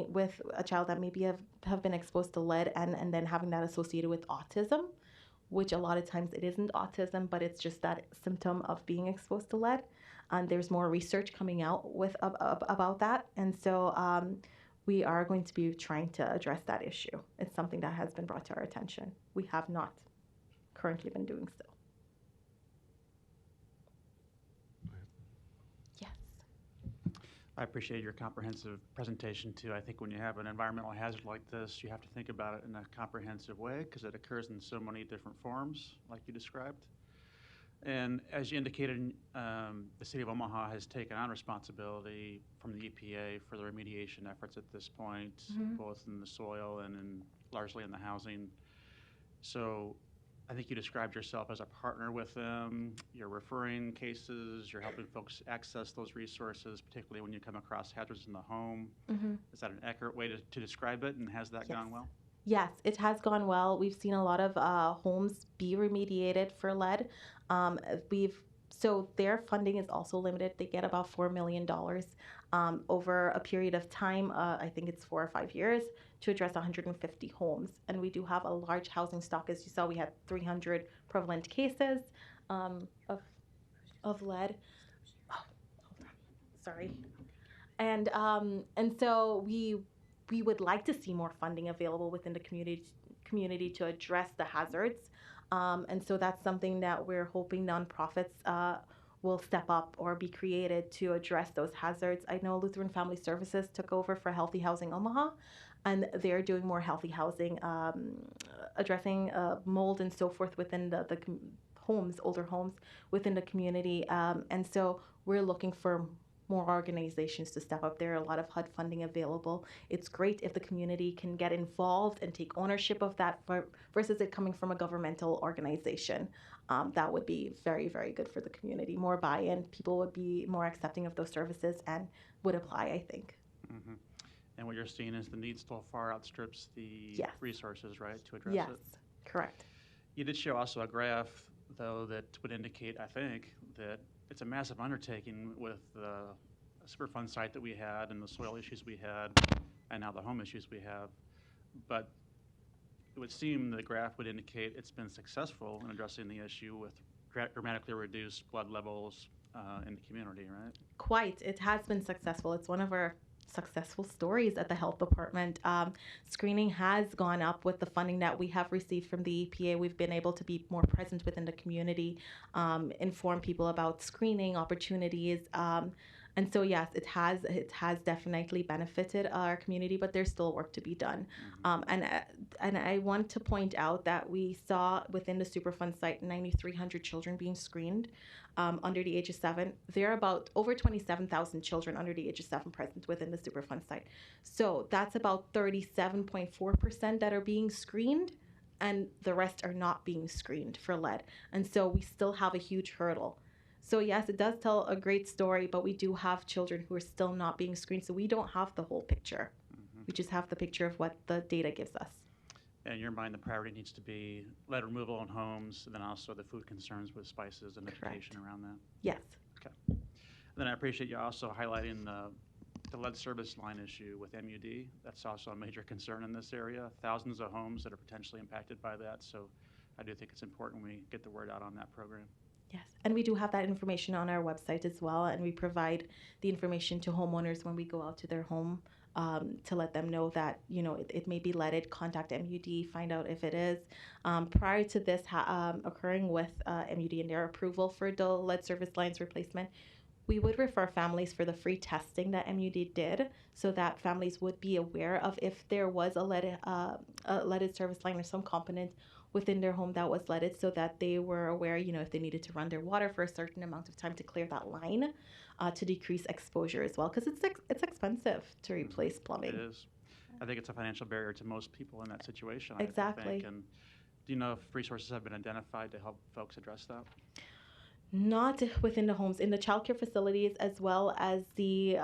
with a child that maybe have been exposed to lead and then having that associated with autism, which a lot of times it isn't autism, but it's just that symptom of being exposed to lead. And there's more research coming out about that. And so we are going to be trying to address that issue. It's something that has been brought to our attention. We have not currently been doing so. Yes. I appreciate your comprehensive presentation too. I think when you have an environmental hazard like this, you have to think about it in a comprehensive way because it occurs in so many different forms, like you described. And as you indicated, the City of Omaha has taken on responsibility from the EPA for the remediation efforts at this point, both in the soil and largely in the housing. So I think you described yourself as a partner with them. You're referring cases. You're helping folks access those resources, particularly when you come across hazards in the home. Is that an accurate way to describe it, and has that gone well? Yes, it has gone well. We've seen a lot of homes be remediated for lead. So their funding is also limited. They get about $4 million over a period of time, I think it's 4 or 5 years, to address 150 homes. And we do have a large housing stock. As you saw, we had 300 prevalent cases of lead. Oh, hold on. Sorry. And so we would like to see more funding available within the community to address the hazards. And so that's something that we're hoping nonprofits will step up or be created to address those hazards. I know Lutheran Family Services took over for Healthy Housing Omaha, and they're doing more healthy housing, addressing mold and so forth within the homes, older homes within the community. And so we're looking for more organizations to step up. There are a lot of HUD funding available. It's great if the community can get involved and take ownership of that versus it coming from a governmental organization. That would be very, very good for the community. More buy-in, people would be more accepting of those services and would apply, I think. Mm-hmm. And what you're seeing is the need still far outstrips the resources, right, to address it? Yes, correct. You did show also a graph, though, that would indicate, I think, that it's a massive undertaking with the Superfund site that we had and the soil issues we had and now the home issues we have. But it would seem the graph would indicate it's been successful in addressing the issue with dramatically reduced blood levels in the community, right? Quite. It has been successful. It's one of our successful stories at the health department. Screening has gone up with the funding that we have received from the EPA. We've been able to be more present within the community, inform people about screening opportunities. And so, yes, it has definitely benefited our community, but there's still work to be done. And I want to point out that we saw within the Superfund site 9,300 children being screened under the age of 7. There are about over 27,000 children under the age of 7 present within the Superfund site. So that's about 37.4% that are being screened, and the rest are not being screened for lead. And so we still have a huge hurdle. So yes, it does tell a great story, but we do have children who are still not being screened, so we don't have the whole picture. We just have the picture of what the data gives us. In your mind, the priority needs to be lead removal in homes, and then also the food concerns with spices and Correct. education around that. Yes. And then I appreciate you also highlighting the lead service line issue with MUD. That's also a major concern in this area. Thousands of homes that are potentially impacted by that. So I do think it's important we get the word out on that program. Yes, and we do have that information on our website as well, and we provide the information to homeowners when we go out to their home to let them know that, you know, it may be leaded. Contact MUD, find out if it is. Prior to this occurring with MUD and their approval for the lead service lines replacement, we would refer families for the free testing that MUD did, so that families would be aware of if there was a leaded service line or some component within their home that was leaded, so that they were aware, you know, if they needed to run their water for a certain amount of time to clear that line, to decrease exposure as well, because it's expensive to replace plumbing. It is. I think it's a financial barrier to most people in that situation. I Exactly. think. And do you know if resources have been identified to help folks address that? Not within the homes, in the childcare facilities as well as the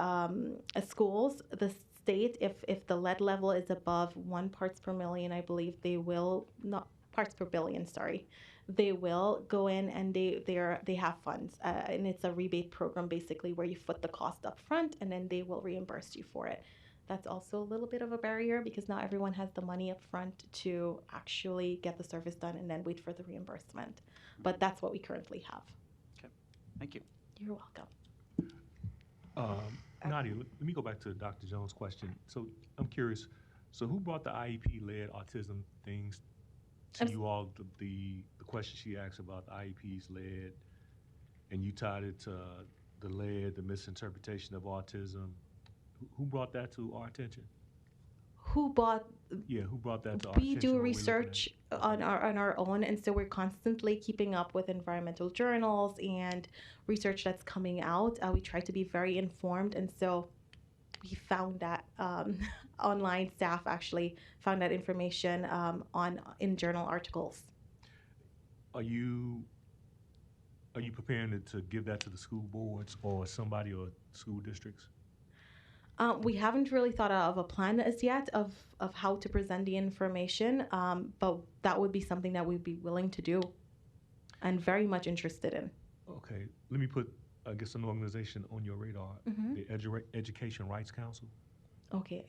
schools. The state, if the lead level is above 1 parts per million, I believe they will not parts per billion. Sorry, they will go in and they have funds, and it's a rebate program basically where you foot the cost up front and then they will reimburse you for it. That's also a little bit of a barrier because not everyone has the money up front to actually get the service done and then wait for the reimbursement. But that's what we currently have. Thank you. You're welcome. Nadia, let me go back to Dr. Jones' question. So I'm curious, so who brought the IEP-led autism things to I'm s- you all, the question she asked about the IEP's lead, and you tied it to the lead, the misinterpretation of autism? Who brought that to our attention? Who bought? Yeah, who brought that to our We attention? do when we're looking at research it? on our own, and so we're constantly keeping up with environmental journals and research that's coming out. We try to be very informed, and so we found that online staff actually found that information in journal articles. Are you preparing to give that to the school boards or somebody or school districts? We haven't really thought of a plan as yet of how to present the information, but that would be something that we'd be willing to do and very much interested in. Okay, let me put, I guess, an organization on your radar, the Education Rights Council. Okay,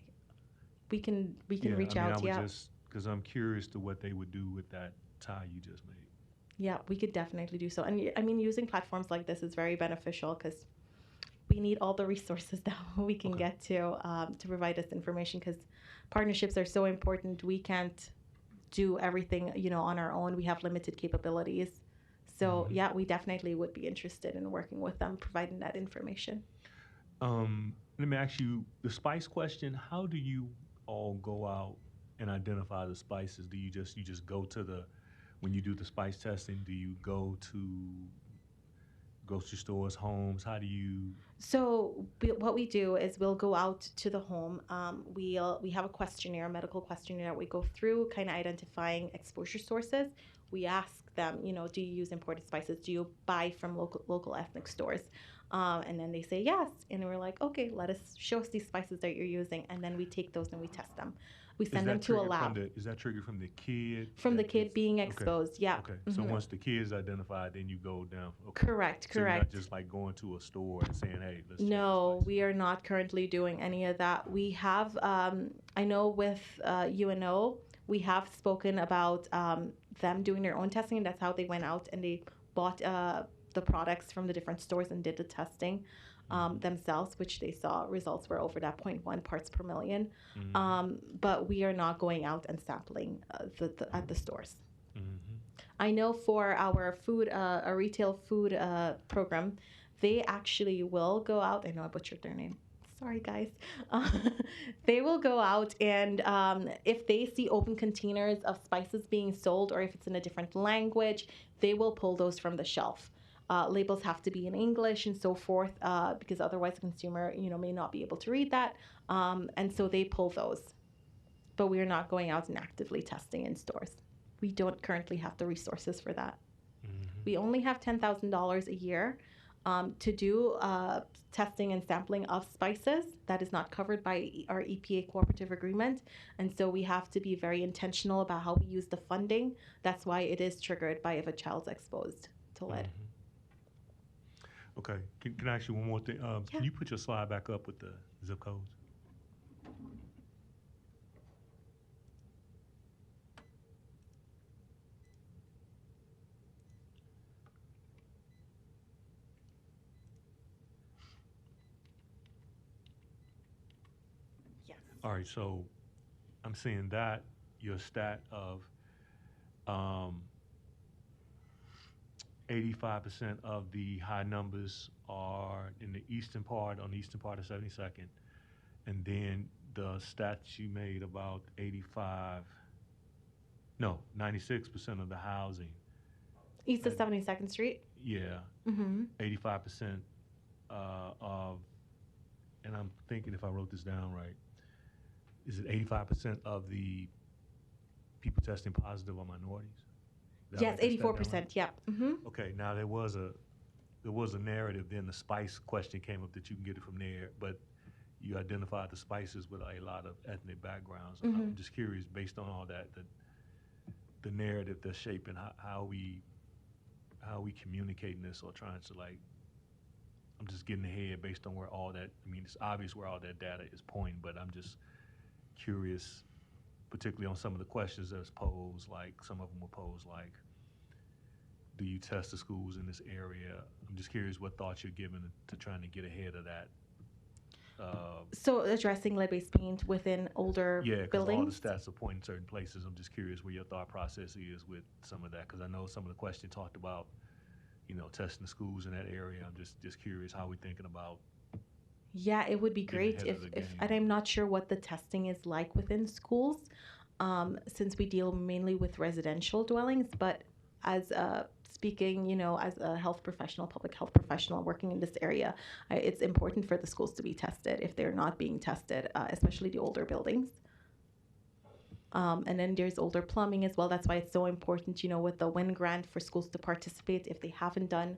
we can reach I out. would Yeah, just, because I'm curious to what they would do with that tie you just made. yeah, we could definitely do so. And I mean, using platforms like this is very beneficial because we need all the resources that we can Okay. get to provide this information, because partnerships are so important. We can't do everything, you know, on our own. We have limited capabilities. So Mhm. yeah, we definitely would be interested in working with them, providing that information. Let me ask you the spice question. How do you all go out and identify the spices? Do you just go to when you do the spice testing, do you go to grocery stores, homes? How do you? So what we do is we'll go out to the home. We have a questionnaire, a medical questionnaire that we go through, kind of identifying exposure sources. We ask them, you know, do you use imported spices? Do you buy from local ethnic stores? And then they say yes, and we're like, okay, show us these spices that you're using, and then we take those and we test them. We Is send them that to a triggered lab. Is that triggered from the kid? From the that kid gets- being okay, exposed, yeah. Okay, so Mhm. once the kid is identified, then you go down. Okay. Correct, So you're not correct. just like going to a store and saying, hey, let's check this No, spice. we are not currently doing any of that. We have, I know with UNO, we have spoken about them doing their own testing. That's how they went out and they bought the products from the different stores and did the testing themselves, which they saw results were over that 0.1 parts per million. Mhm. But we are not going out and sampling at the stores. Mhm. I know for our food, a retail food program, they actually will go out. I know I butchered their name. Sorry, guys. They will go out and if they see open containers of spices being sold, or if it's in a different language, they will pull those from the shelf. Labels have to be in English and so forth, because otherwise the consumer, you know, may not be able to read that. And so they pull those. But we are not going out and actively testing in stores. We don't currently have the resources for that. Mhm. We only have $10,000 a year to do testing and sampling of spices. That is not covered by our EPA cooperative agreement. And so we have to be very intentional about how we use the funding. That's why it is triggered by if a child's exposed to lead. Okay, can I ask you one more thing? Yeah. Can you put your slide back up with the zip codes? Yes. All right, so I'm seeing that your stat of 85% of the high numbers are in the eastern part, on the eastern part of 72nd. And then the stats you made about 96% of the housing. East of 72nd Street. Yeah, Mm-hmm. 85% of, and I'm thinking if I wrote this down right, is it 85% of the people testing positive are minorities? Did I Yes, write that stat down right? 84%. Yep. Mm-hmm. Okay, now there was a narrative, then the spice question came up that you can get it from there, but you identified the spices with a lot of ethnic backgrounds. I'm just curious, based on all that, the narrative that's shaping how we communicating this or trying to I'm just getting ahead based on where all that, I mean, it's obvious where all that data is pointing, but I'm just curious, particularly on some of the questions that's posed, like some of them were posed like, do you test the schools in this area? I'm just curious what thoughts you're giving to trying to get ahead of that. So addressing lead-based paint within older Yeah, because all the buildings. stats are pointing certain places. I'm just curious where your thought process is with some of that, because I know some of the questions talked about, testing the schools in that area. I'm just curious how we're thinking about. Yeah, it would be Getting great ahead of the if game. and I'm not sure what the testing is like within schools, since we deal mainly with residential dwellings. But as speaking, as a health professional, public health professional working in this area, it's important for the schools to be tested if they're not being tested, especially the older buildings. And then there's older plumbing as well. That's why it's so important, with the WIN grant for schools to participate if they haven't done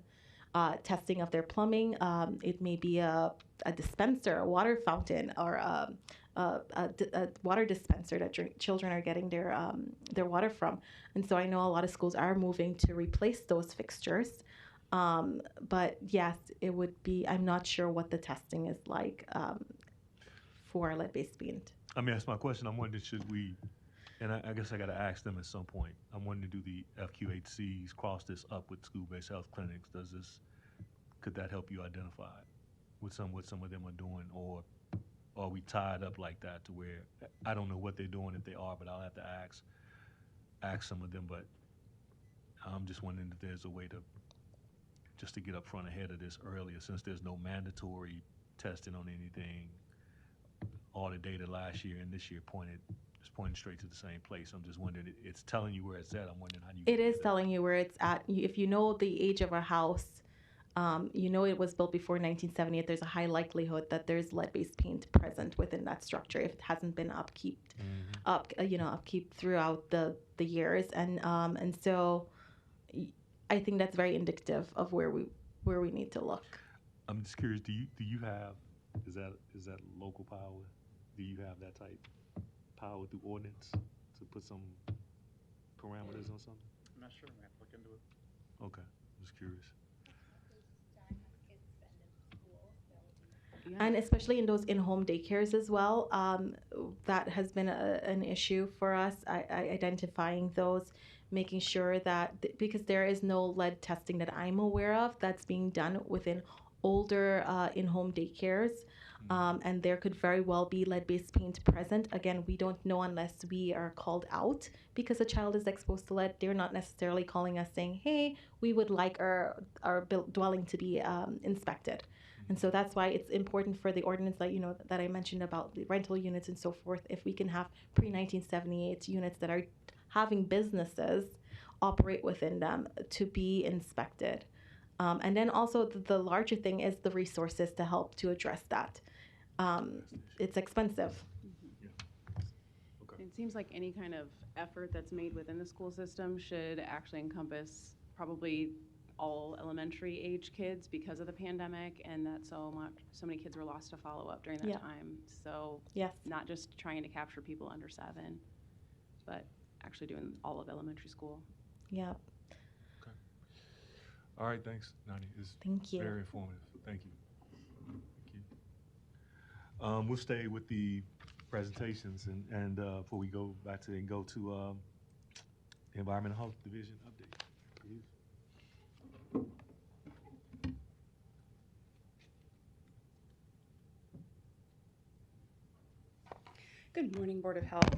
testing of their plumbing. It may be a dispenser, a water fountain, or a water dispenser that children are getting their water from. And so I know a lot of schools are moving to replace those fixtures. But yes, it would be, I'm not sure what the testing is like for lead-based paint. I mean, that's my question. I'm wondering, should we, and I guess I got to ask them at some point, I'm wondering, do the FQHCs cross this up with school-based health clinics? Could that help you identify what some of them are doing, or are we tied up like that to where, I don't know what they're doing if they are, but I'll have to ask some of them, but I'm just wondering if there's a way to get up front ahead of this earlier, since there's no mandatory testing on anything. All the data last year and this year pointing straight to the same place. I'm just wondering, it's telling you where it's at. I'm wondering how do you. It is telling you where it's at. If you know the age of a house, it was built before 1978. There's a high likelihood that there's lead-based paint present within that structure if it hasn't been upkeep throughout the years, and so I think that's very indicative of where we need to look. I'm just curious. Do you have? Is that local power? Do you have that type power through ordinance to put some parameters on something? I'm not sure. I'm going to have to look into it. Okay, just curious. And especially in those in-home daycares as well, that has been an issue for us, identifying those, making sure that, because there is no lead testing that I'm aware of that's being done within older in-home daycares, and there could very well be lead-based paint present. Again, we don't know unless we are called out because a child is exposed to lead. They're not necessarily calling us saying, hey, we would like our dwelling to be inspected. And so that's why it's important for the ordinance that I mentioned about the rental units and so forth. If we can have pre-1978 units that are having businesses operate within them to be inspected. And then also the larger thing is the resources to help to address that. It's expensive. Okay. It seems like any kind of effort that's made within the school system should actually encompass probably all elementary age kids because of the pandemic, and that so many kids were lost to follow-up during that Yeah. time. So Yes. not just trying to capture people under 7, but actually doing all of elementary school. Yep. All right, thanks, Nadia. It's Thank you. very informative. Thank you. We'll stay with the presentations and before we go back to the Environmental Health Division update. Please. Good morning, Board of Health.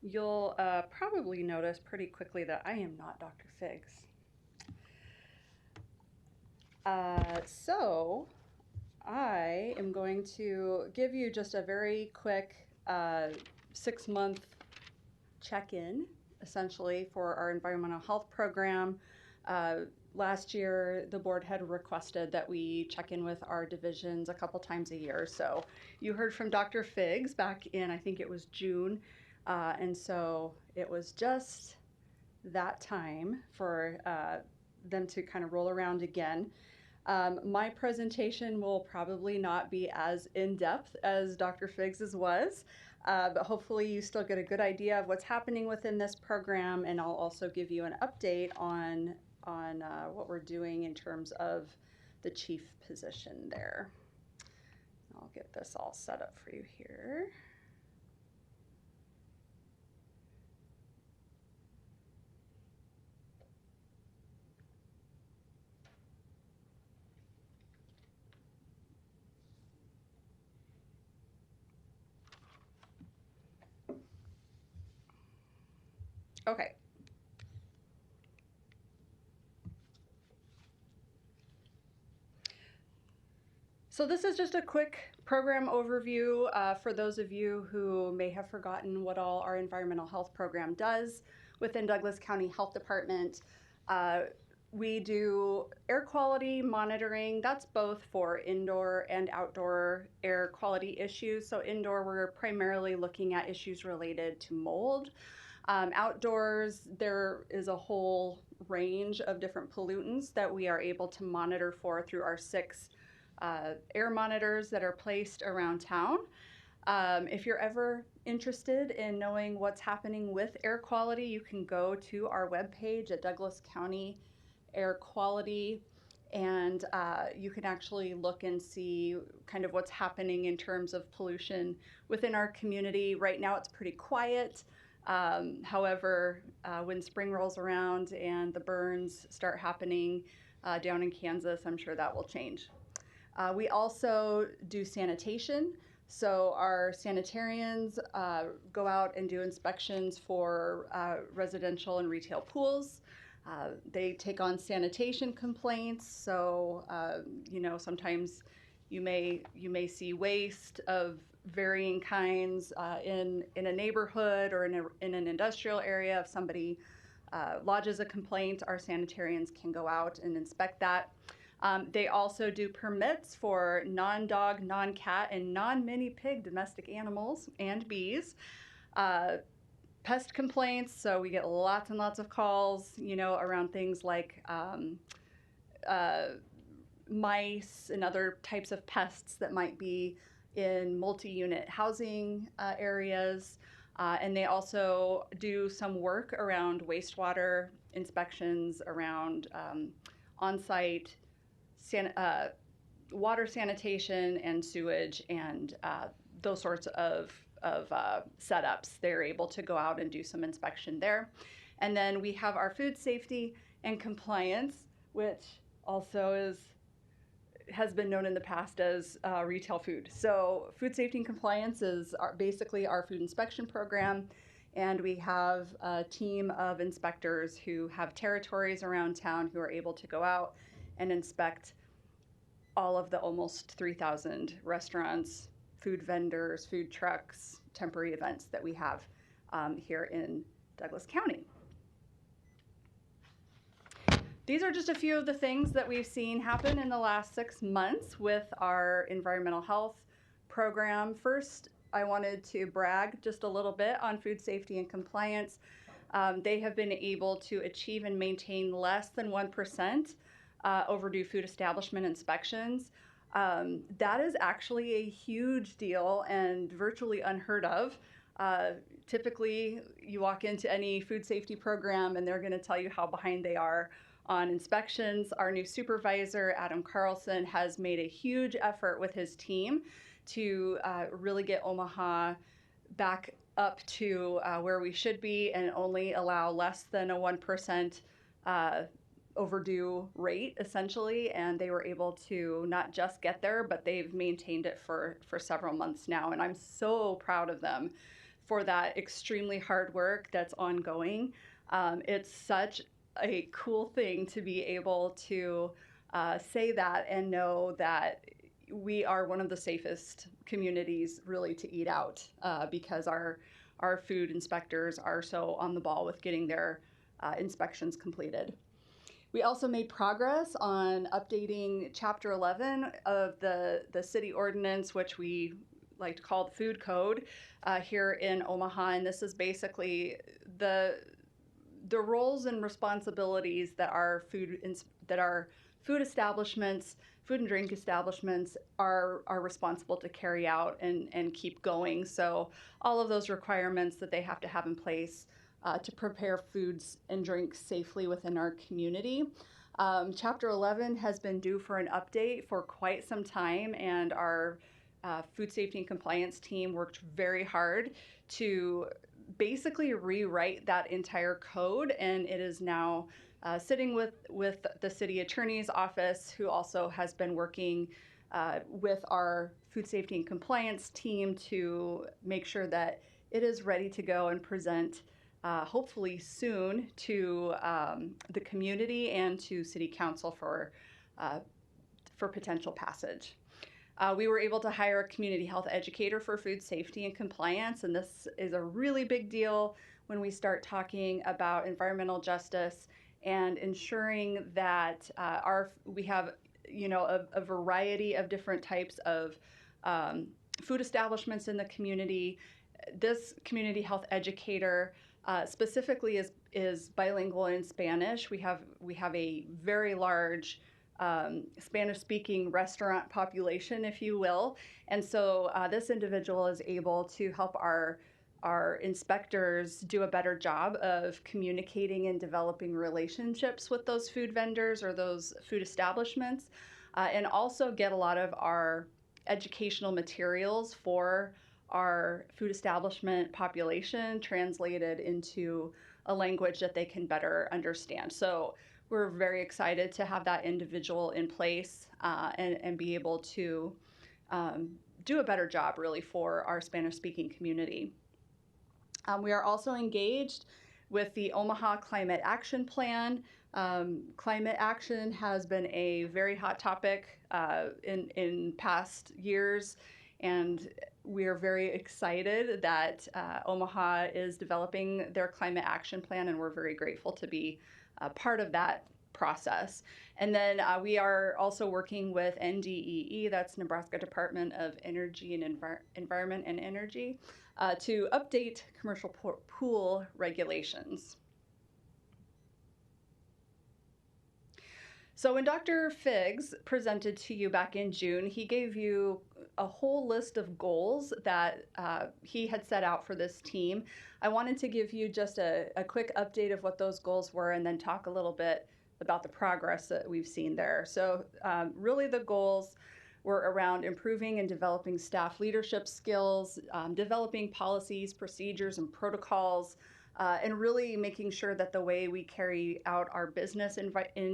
You'll probably notice pretty quickly that I am not Dr. Figs. So I am going to give you just a very quick 6-month check-in, essentially, for our environmental health program. Last year, the board had requested that we check in with our divisions a couple times a year. So you heard from Dr. Figs back in, I think it was June. And so it was just that time for them to kind of roll around again. My presentation will probably not be as in-depth as Dr. Figs's was, but hopefully you still get a good idea of what's happening within this program, and I'll also give you an update on what we're doing in terms of the chief position there. I'll get this all set up for you here. Okay. So this is just a quick program overview for those of you who may have forgotten what all our environmental health program does within Douglas County Health Department. We do air quality monitoring. That's both for indoor and outdoor air quality issues. So indoor, we're primarily looking at issues related to mold. Outdoors, there is a whole range of different pollutants that we are able to monitor for through our 6 air monitors that are placed around town. If you're ever interested in knowing what's happening with air quality, you can go to our webpage at Douglas County Air Quality, and you can actually look and see kind of what's happening in terms of pollution within our community. Right now it's pretty quiet. However, when spring rolls around and the burns start happening down in Kansas, I'm sure that will change. We also do sanitation. So our sanitarians go out and do inspections for residential and retail pools. They take on sanitation complaints. So, sometimes you may see waste of varying kinds in a neighborhood or in an industrial area. If somebody lodges a complaint, our sanitarians can go out and inspect that. They also do permits for non-dog, non-cat, and non-mini pig domestic animals and bees. Pest complaints, so we get lots and lots of calls, around things like mice and other types of pests that might be in multi-unit housing areas. And they also do some work around wastewater inspections, around on-site water sanitation and sewage and those sorts of setups. They're able to go out and do some inspection there. And then we have our food safety and compliance, which also has been known in the past as retail food. So food safety and compliance is basically our food inspection program. And we have a team of inspectors who have territories around town who are able to go out and inspect all of the almost 3,000 restaurants, food vendors, food trucks, temporary events that we have here in Douglas County. These are just a few of the things that we've seen happen in the last 6 months with our environmental health program. First, I wanted to brag just a little bit on food safety and compliance. they have been able to achieve and maintain less than 1% overdue food establishment inspections. That is actually a huge deal and virtually unheard of. Typically, you walk into any food safety program and they're going to tell you how behind they are on inspections. Our new supervisor, Adam Carlson, has made a huge effort with his team to really get Omaha back up to where we should be and only allow less than a 1% overdue rate, essentially. And they were able to not just get there, but they've maintained it for several months now. And I'm so proud of them for that extremely hard work that's ongoing. It's such a cool thing to be able to say that and know that we are one of the safest communities really to eat out because our food inspectors are so on the ball with getting their inspections completed. We also made progress on updating Chapter 11 of the city ordinance, which we like to call the food code here in Omaha. And this is basically the roles and responsibilities that our food establishments, food and drink establishments are responsible to carry out and keep going. So all of those requirements that they have to have in place to prepare foods and drinks safely within our community. Chapter 11 has been due for an update for quite some time, and our food safety and compliance team worked very hard to basically rewrite that entire code, and it is now sitting with the city attorney's office, who also has been working with our food safety and compliance team to make sure that it is ready to go and present hopefully soon to the community and to City Council for potential passage. We were able to hire a community health educator for food safety and compliance, and this is a really big deal when we start talking about environmental justice and ensuring that we have a variety of different types of food establishments in the community. This community health educator specifically is bilingual in Spanish. We have a very large Spanish-speaking restaurant population, if you will, and so this individual is able to help our inspectors do a better job of communicating and developing relationships with those food vendors or those food establishments, and also get a lot of our educational materials for our food establishment population translated into a language that they can better understand. So we're very excited to have that individual in place and be able to do a better job really for our Spanish-speaking community. We are also engaged with the Omaha Climate Action Plan. Climate action has been a very hot topic in past years, and we are very excited that Omaha is developing their climate action plan, and we're very grateful to be part of that process. And then we are also working with NDEE, that's Nebraska Department of Energy and Environment and Energy, to update commercial pool regulations. So when Dr. Figs presented to you back in June, he gave you a whole list of goals that he had set out for this team. I wanted to give you just a quick update of what those goals were and then talk a little bit about the progress that we've seen there. So really the goals were around improving and developing staff leadership skills, developing policies, procedures, and protocols, and really making sure that the way we carry out our business in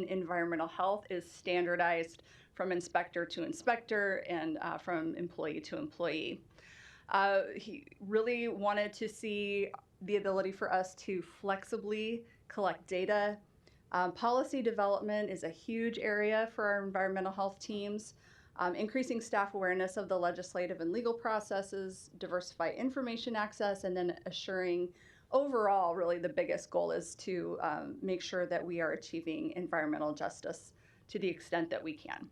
environmental health is standardized from inspector to inspector and from employee to employee. He really wanted to see the ability for us to flexibly collect data. Policy development is a huge area for our environmental health teams. Increasing staff awareness of the legislative and legal processes, diversify information access, and then assuring overall, really the biggest goal is to make sure that we are achieving environmental justice to the extent that we can.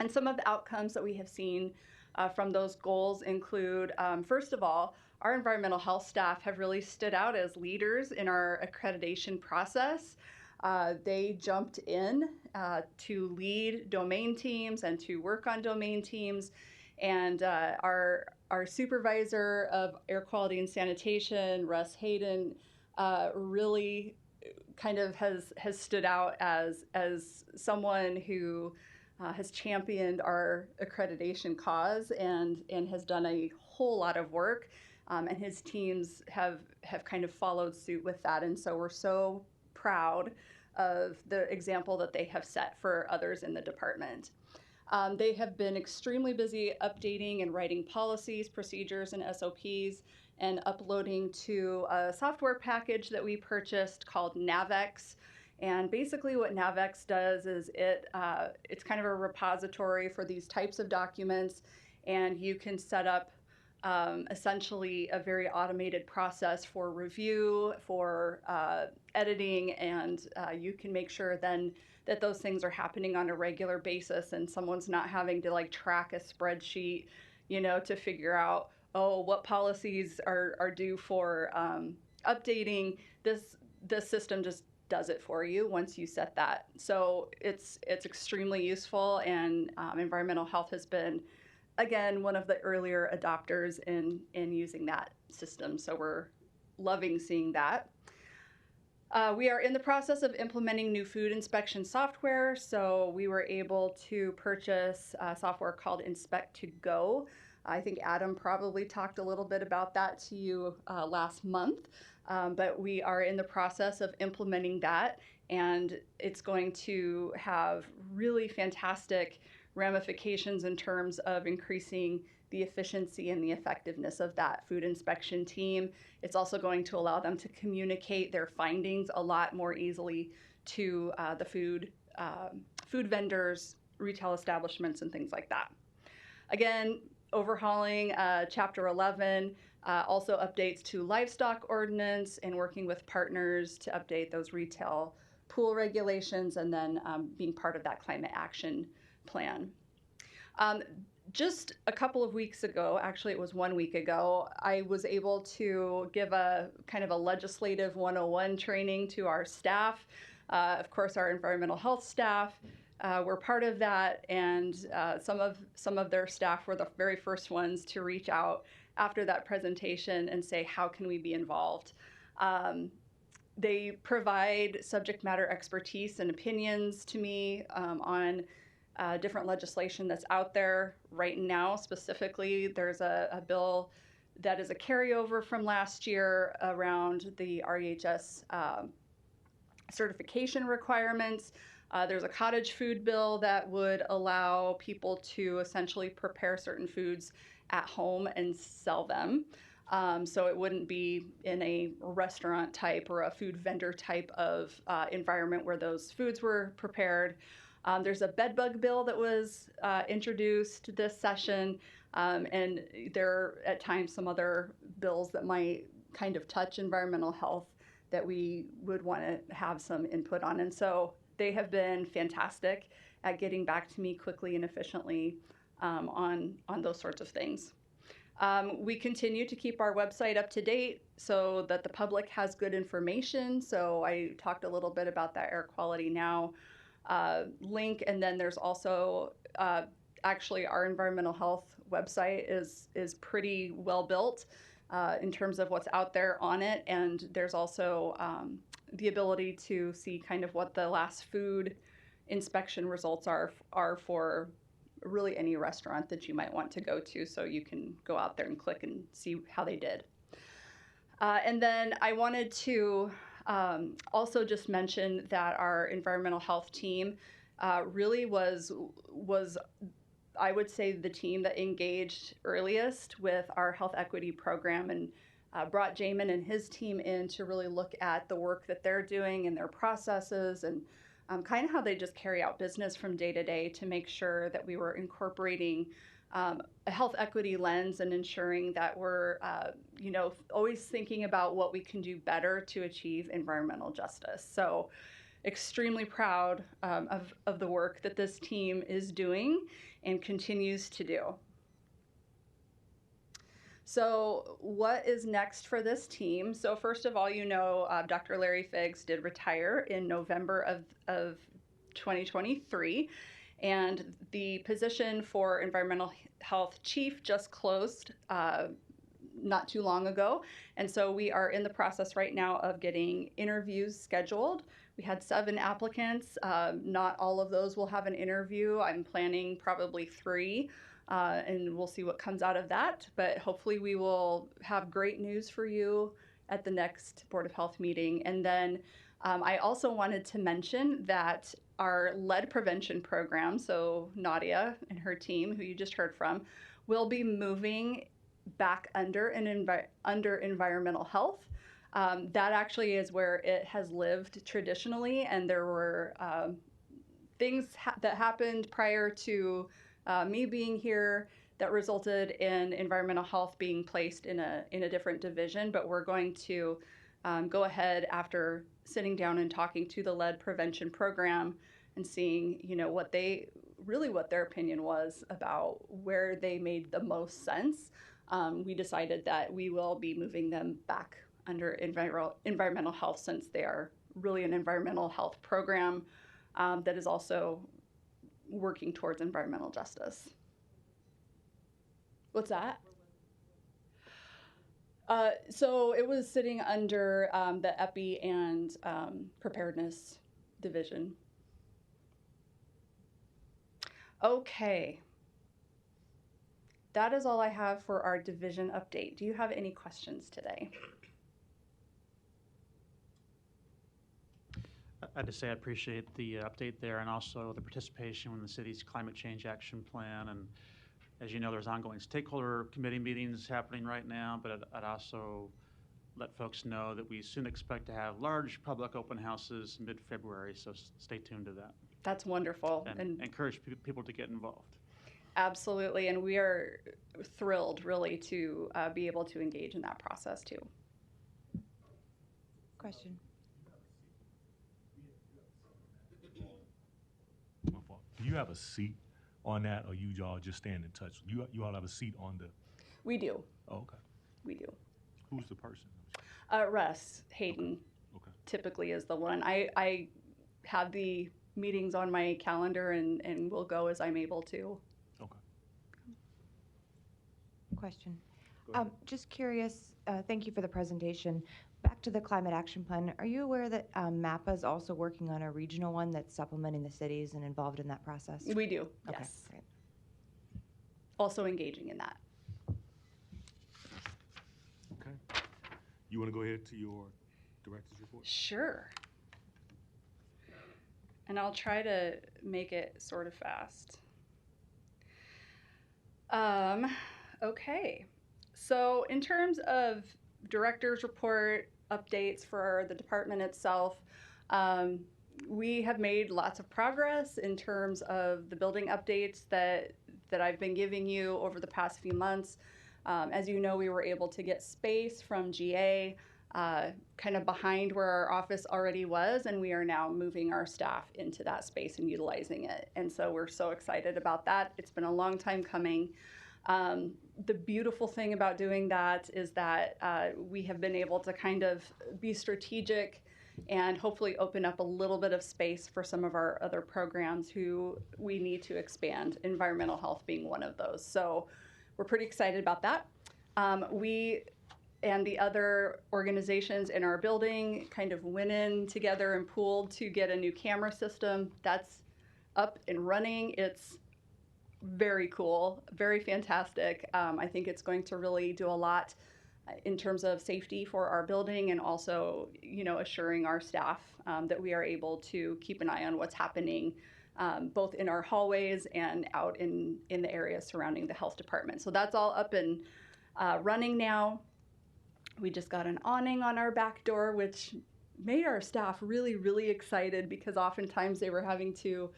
And some of the outcomes that we have seen from those goals include, first of all, our environmental health staff have really stood out as leaders in our accreditation process. They jumped in to lead domain teams and to work on domain teams. And our supervisor of air quality and sanitation, Russ Hayden, really kind of has stood out as someone who has championed our accreditation cause and has done a whole lot of work. And his teams have kind of followed suit with that. And so we're so proud of the example that they have set for others in the department. They have been extremely busy updating and writing policies, procedures, and SOPs, and uploading to a software package that we purchased called Navex. And basically what Navex does is it's kind of a repository for these types of documents, and you can set up essentially a very automated process for review, for editing, and you can make sure then that those things are happening on a regular basis and someone's not having to like track a spreadsheet, to figure out, what policies are due for updating. This system just does it for you once you set that. So it's extremely useful, and environmental health has been, again, one of the earlier adopters in using that system. So we're loving seeing that. We are in the process of implementing new food inspection software. So we were able to purchase software called Inspect2Go. I think Adam probably talked a little bit about that to you last month. But we are in the process of implementing that, and it's going to have really fantastic ramifications in terms of increasing the efficiency and the effectiveness of that food inspection team. It's also going to allow them to communicate their findings a lot more easily to the food vendors, retail establishments, and things like that. Again, overhauling Chapter 11, also updates to livestock ordinance, and working with partners to update those retail pool regulations, and then being part of that climate action plan. Just a couple of weeks ago, actually it was 1 week ago, I was able to give a kind of a legislative 101 training to our staff. Of course, our environmental health staff were part of that, and some of their staff were the very first ones to reach out after that presentation and say, how can we be involved? They provide subject matter expertise and opinions to me on different legislation that's out there right now. Specifically, there's a bill that is a carryover from last year around the REHS certification requirements. There's a cottage food bill that would allow people to essentially prepare certain foods at home and sell them. So it wouldn't be in a restaurant type or a food vendor type of environment where those foods were prepared. There's a bedbug bill that was introduced this session, and there are at times some other bills that might kind of touch environmental health that we would want to have some input on. And so they have been fantastic at getting back to me quickly and efficiently on those sorts of things. We continue to keep our website up to date so that the public has good information. So I talked a little bit about that Air Quality Now link, and then there's also actually our environmental health website is pretty well built in terms of what's out there on it, and there's also the ability to see kind of what the last food inspection results are for really any restaurant that you might want to go to, so you can go out there and click and see how they did. And then I wanted to also just mention that our environmental health team really was, I would say, the team that engaged earliest with our health equity program, and brought Jamin and his team in to really look at the work that they're doing and their processes, and kind of how they just carry out business from day to day to make sure that we were incorporating a health equity lens and ensuring that we're, always thinking about what we can do better to achieve environmental justice. So extremely proud of the work that this team is doing and continues to do. So, what is next for this team? So, first of all, Dr. Larry Figgs did retire in November of 2023, and the position for environmental health chief just closed not too long ago. And so we are in the process right now of getting interviews scheduled. We had 7 applicants. Not all of those will have an interview. I'm planning probably 3, and we'll see what comes out of that. But hopefully we will have great news for you at the next Board of Health meeting. And then I also wanted to mention that our lead prevention program, so Nadia and her team, who you just heard from, will be moving back under environmental health. That actually is where it has lived traditionally, and there were things that happened prior to me being here that resulted in environmental health being placed in a different division. But we're going to go ahead after sitting down and talking to the lead prevention program and seeing, what their opinion was about where they made the most sense. We decided that we will be moving them back under environmental health, since they are really an environmental health program that is also working towards environmental justice. What's that? So it was sitting under the EPI and preparedness division. Okay. That is all I have for our division update. Do you have any questions today? I'd just say I appreciate the update there, and also the participation in the city's climate change action plan. And as you know, there's ongoing stakeholder committee meetings happening right now, but I'd also let folks know that we soon expect to have large public open houses mid-February, so stay tuned to that. That's wonderful. And encourage people to get involved. Absolutely, and we are thrilled, really, to be able to engage in that process, too. Question. Do you have a seat on that, or you all just stand in touch? You all have a seat on the? We do. Oh, okay. We do. Who's the person? Russ Hayden typically is the one. I have the meetings on my calendar and will go as I'm able to. Okay. Question. Just curious, thank you for the presentation. Back to the climate action plan, are you aware that MAPA is also working on a regional one that's supplementing the cities and involved in that process? We do, Okay, yes. great. Also engaging in that. Okay. You want to go ahead to your director's report? Sure. And I'll try to make it sort of fast. Okay. So in terms of director's report updates for the department itself, we have made lots of progress in terms of the building updates that I've been giving you over the past few months. As you know, we were able to get space from GA kind of behind where our office already was, and we are now moving our staff into that space and utilizing it. And so we're so excited about that. It's been a long time coming. The beautiful thing about doing that is that we have been able to kind of be strategic and hopefully open up a little bit of space for some of our other programs who we need to expand, environmental health being one of those. So we're pretty excited about that. We and the other organizations in our building kind of went in together and pooled to get a new camera system. That's up and running. It's very cool, very fantastic. I think it's going to really do a lot in terms of safety for our building, and also, assuring our staff that we are able to keep an eye on what's happening both in our hallways and out in the area surrounding the health department. So that's all up and running now. We just got an awning on our back door, which made our staff really, really excited, because oftentimes they were having to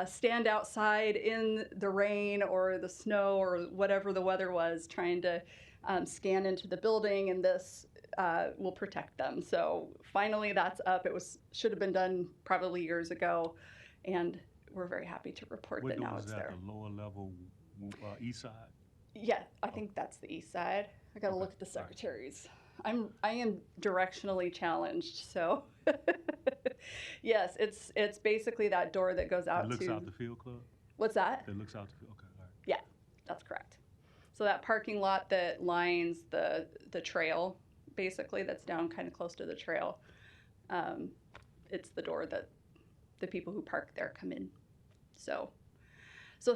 stand outside in the rain or the snow or whatever the weather was, trying to scan into the building, and this will protect them. So finally that's up. It should have been done probably years ago, and we're very happy to report that now it's there. What door is that, the lower level east side? Yeah, I think that's the east side. I gotta look at the secretaries. I am directionally challenged, so yes, it's basically that door that goes out It looks to. out the field club? What's that? It looks out the field, okay, all right. Yeah, that's correct. So that parking lot that lines the trail, basically, that's down kind of close to the trail, it's the door that the people who park there come in. So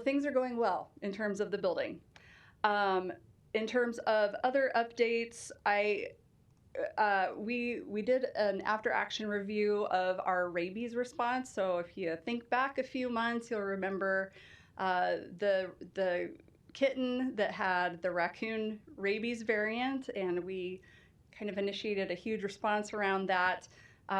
things are going well in terms of the building. In terms of other updates, we did an after action review of our rabies response. So if you think back a few months, you'll remember the kitten that had the raccoon rabies variant, and we kind of initiated a huge response around that.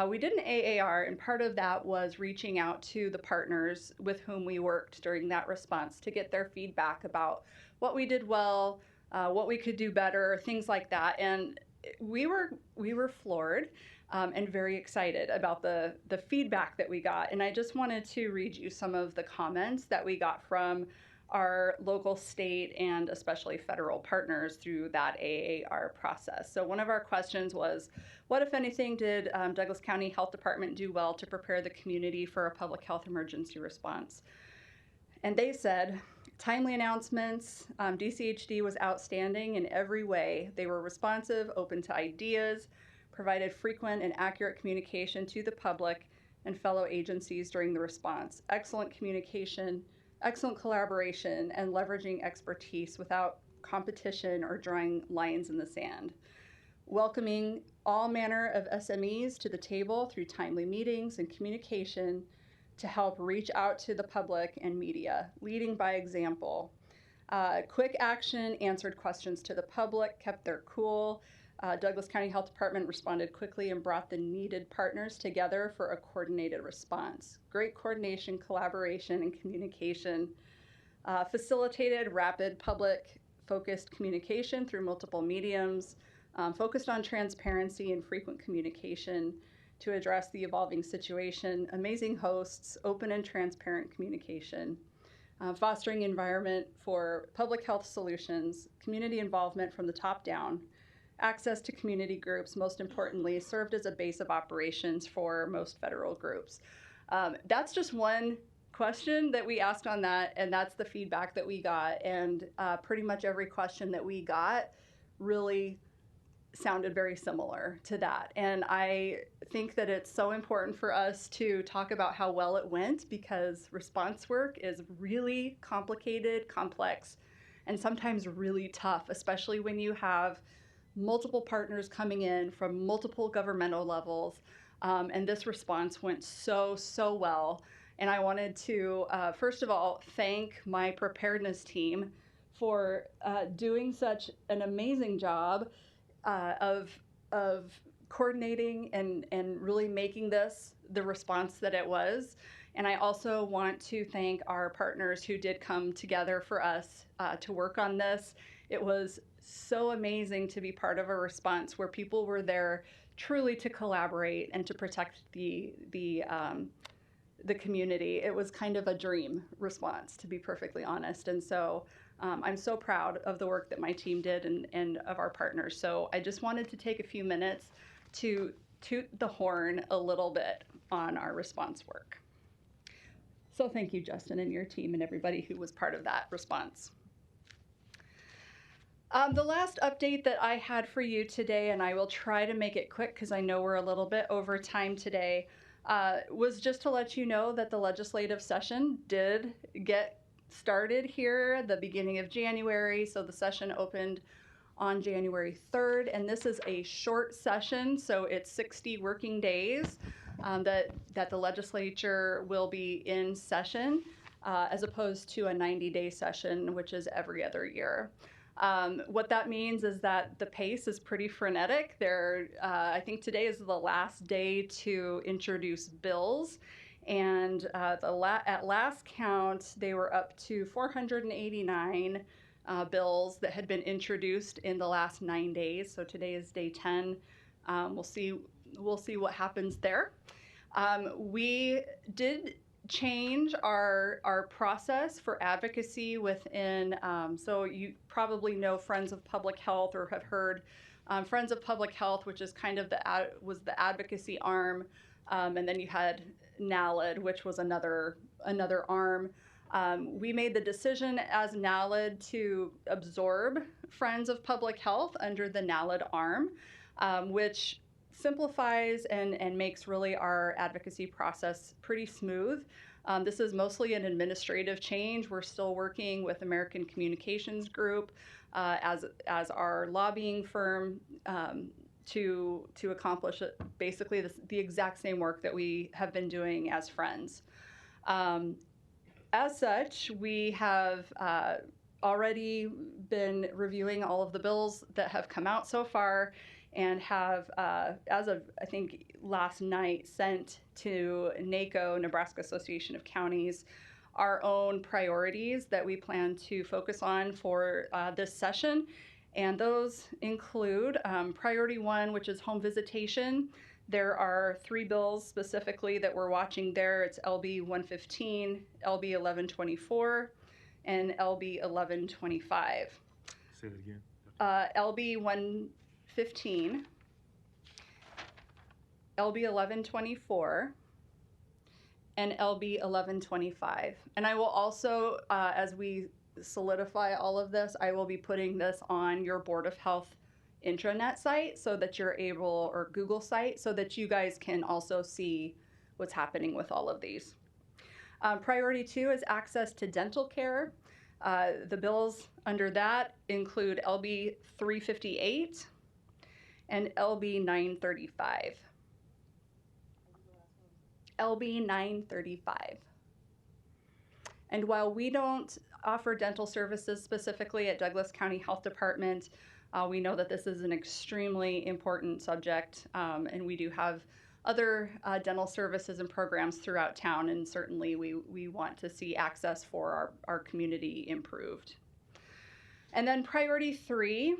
We did an AAR, and part of that was reaching out to the partners with whom we worked during that response to get their feedback about what we did well, what we could do better, things like that. And we were floored and very excited about the feedback that we got. And I just wanted to read you some of the comments that we got from our local, state, and especially federal partners through that AAR process. So one of our questions was, what, if anything, did Douglas County Health Department do well to prepare the community for a public health emergency response? And they said, timely announcements, DCHD was outstanding in every way. They were responsive, open to ideas, provided frequent and accurate communication to the public and fellow agencies during the response. Excellent communication, excellent collaboration, and leveraging expertise without competition or drawing lines in the sand. Welcoming all manner of SMEs to the table through timely meetings and communication to help reach out to the public and media, leading by example. Quick action, answered questions to the public, kept their cool. Douglas County Health Department responded quickly and brought the needed partners together for a coordinated response. Great coordination, collaboration, and communication. Facilitated rapid public-focused communication through multiple mediums, focused on transparency and frequent communication to address the evolving situation, amazing hosts, open and transparent communication, fostering environment for public health solutions, community involvement from the top down, access to community groups, most importantly, served as a base of operations for most federal groups. That's just one question that we asked on that, and that's the feedback that we got. And pretty much every question that we got really sounded very similar to that. And I think that it's so important for us to talk about how well it went, because response work is really complicated, complex, and sometimes really tough, especially when you have multiple partners coming in from multiple governmental levels. And this response went so well. And I wanted to, first of all, thank my preparedness team for doing such an amazing job of coordinating and really making this the response that it was. And I also want to thank our partners who did come together for us to work on this. It was so amazing to be part of a response where people were there truly to collaborate and to protect the community. It was kind of a dream response, to be perfectly honest. And so I'm so proud of the work that my team did and of our partners. So I just wanted to take a few minutes to toot the horn a little bit on our response work. So thank you, Justin, and your team and everybody who was part of that response. The last update that I had for you today, and I will try to make it quick because I know we're a little bit over time today, was just to let you know that the legislative session did get started here the beginning of January. So the session opened on January 3rd, and this is a short session, so it's 60 working days that the legislature will be in session, as opposed to a 90-day session, which is every other year. What that means is that the pace is pretty frenetic. I think today is the last day to introduce bills, and at last count, they were up to 489 bills that had been introduced in the last 9 days. So today is day 10. We'll see what happens there. We did change our process for advocacy within, so you probably know Friends of Public Health or have heard Friends of Public Health, which is kind of was the advocacy arm, and then you had NALID, which was another arm. We made the decision as NALID to absorb Friends of Public Health under the NALID arm, which simplifies and makes really our advocacy process pretty smooth. This is mostly an administrative change. We're still working with American Communications Group as our lobbying firm to accomplish basically the exact same work that we have been doing as Friends. As such, we have already been reviewing all of the bills that have come out so far and have, as of, I think, last night, sent to NACO, Nebraska Association of Counties, our own priorities that we plan to focus on for this session. And those include priority 1, which is home visitation. There are 3 bills specifically that we're watching there. It's LB 115, LB 1124, and LB 1125. Say that again. LB 115, LB 1124, and LB 1125. And I will also, as we solidify all of this, I will be putting this on your Board of Health intranet site so that you're able, or Google site, so that you guys can also see what's happening with all of these. Priority 2 is access to dental care. The bills under that include LB 358 and LB 935. LB 935. And while we don't offer dental services specifically at Douglas County Health Department, we know that this is an extremely important subject, and we do have other dental services and programs throughout town, and certainly we want to see access for our community improved. And then priority 3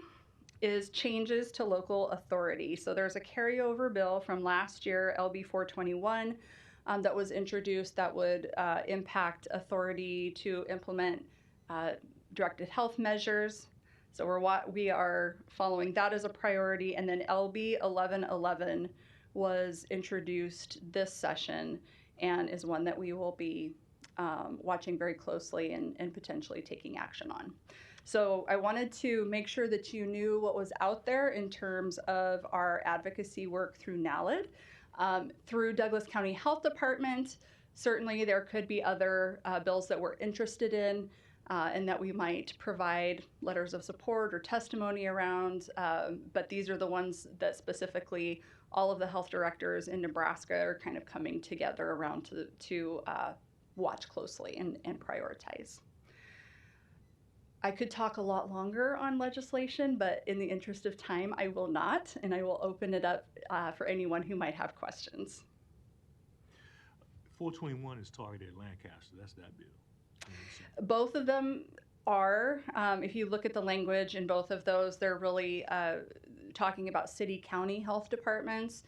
is changes to local authority. So there's a carryover bill from last year, LB 421, that was introduced that would impact authority to implement directed health measures. So we are following that as a priority. And then LB 1111 was introduced this session and is one that we will be watching very closely and potentially taking action on. So I wanted to make sure that you knew what was out there in terms of our advocacy work through NALID. Through Douglas County Health Department, certainly there could be other bills that we're interested in and that we might provide letters of support or testimony around, but these are the ones that specifically all of the health directors in Nebraska are kind of coming together around to watch closely and prioritize. I could talk a lot longer on legislation, but in the interest of time, I will not, and I will open it up for anyone who might have questions. 421 is targeted at Lancaster. That's that bill. Both of them are. If you look at the language in both of those, they're really talking about city-county health departments.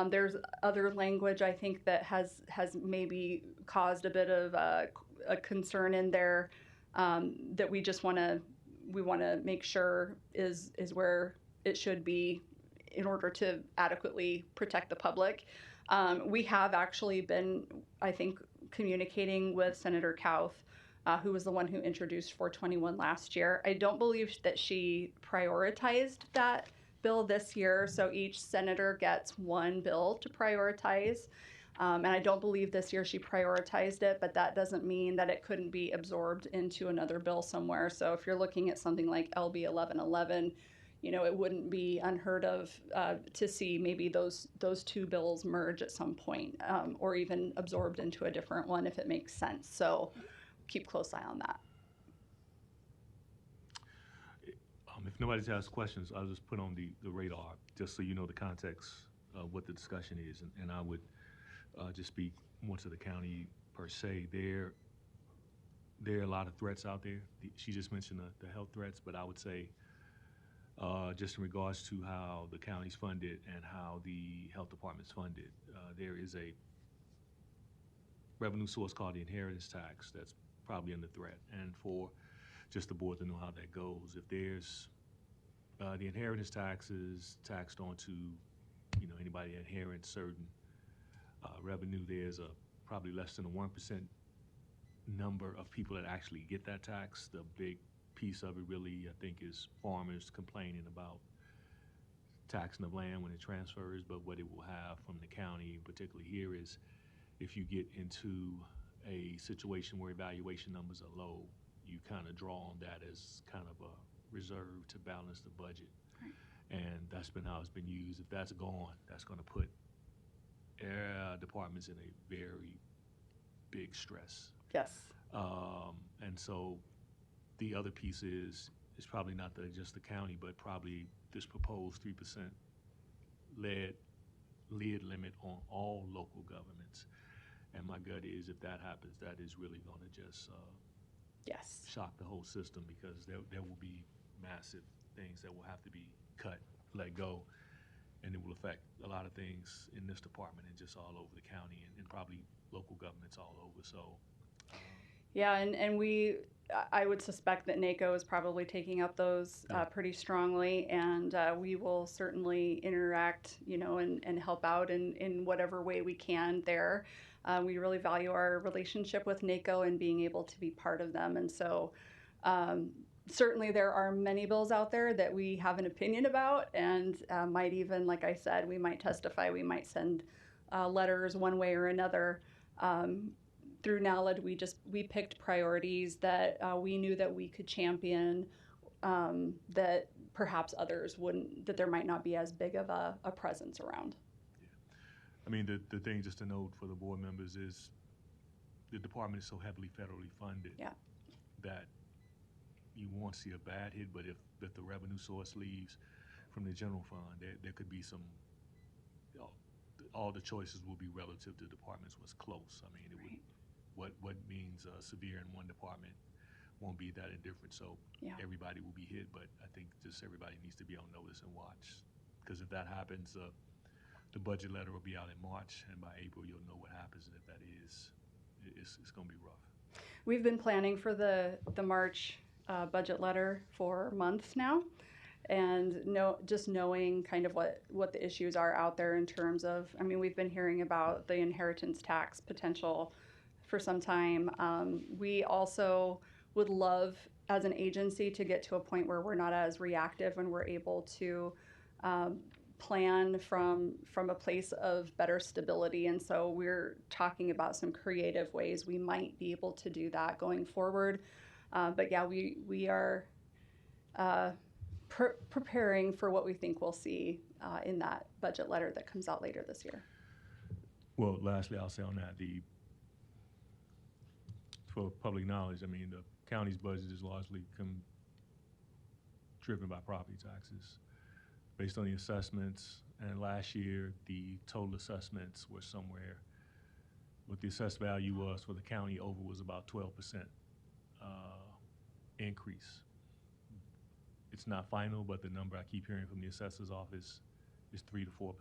There's other language, I think, that has maybe caused a bit of a concern in there that we just want to make sure is where it should be in order to adequately protect the public. We have actually been, I think, communicating with Senator Kauth, who was the one who introduced 421 last year. I don't believe that she prioritized that bill this year, so each senator gets one bill to prioritize. And I don't believe this year she prioritized it, but that doesn't mean that it couldn't be absorbed into another bill somewhere. So if you're looking at something like LB 1111, you know, it wouldn't be unheard of to see maybe those 2 bills merge at some point, or even absorbed into a different one if it makes sense. So keep close eye on that. If nobody has questions, I'll just put on the radar, just so you know the context of what the discussion is. And I would just speak more to the county per se. There are a lot of threats out there. She just mentioned the health threats, but I would say just in regards to how the county's funded and how the health department's funded, there is revenue source called the inheritance tax that's probably under threat, and for just the board to know how that goes. If there's the inheritance tax is taxed onto, anybody that inherits certain revenue. There's probably less than a 1% number of people that actually get that tax. The big piece of it really, I think, is farmers complaining about taxing of land when it transfers, but what it will have from the county, particularly here, is if you get into a situation where evaluation numbers are low, you kind of draw on that as kind of a reserve to balance the budget. Right. And that's been how it's been used. If that's gone, that's going to put departments in a very big stress. Yes. And so the other piece is probably not just the county, but probably this proposed 3% lid limit on all local governments. And my gut is if that happens, that is really going to just Yes. shock the whole system, because there will be massive things that will have to be cut, let go, and it will affect a lot of things in this department and just all over the county and probably local governments all over. So Yeah, and I would suspect that NACO is probably taking up those pretty strongly, and we will certainly interact, and help out in whatever way we can there. We really value our relationship with NACO and being able to be part of them, and so certainly there are many bills out there that we have an opinion about, and might even, like I said, we might testify, we might send letters one way or another. Through NALED, we picked priorities that we knew that we could champion, that perhaps others wouldn't, that there might not be as big of a presence around. I mean, the thing just to note for the board members is the department is so heavily federally funded that you won't see a bad hit, but if the revenue source leaves from the general fund, there could be some, all the choices will be relative to departments what's close. I mean, it would, what means severe in one department won't be that indifferent. So everybody will be hit, but I think just everybody needs to be on notice and watch. Because if that happens, the budget letter will be out in March, and by April you'll know what happens. And if that is, it's going to be rough. We've been planning for the March budget letter for months now, and just knowing kind of what the issues are out there in terms of, I mean, we've been hearing about the inheritance tax potential for some time. We also would love, as an agency, to get to a point where we're not as reactive and we're able to plan from a place of better stability. And so we're talking about some creative ways we might be able to do that going forward. But yeah, we are preparing for what we think we'll see in that budget letter that comes out later this year. Well, lastly, I'll say on that, for public knowledge, I mean, the county's budget is largely driven by property taxes based on the assessments. And last year, the total assessments were somewhere, what the assessed value was for the county over was about 12% increase. It's not final, but the number I keep hearing from the assessor's office is 3 to 4%.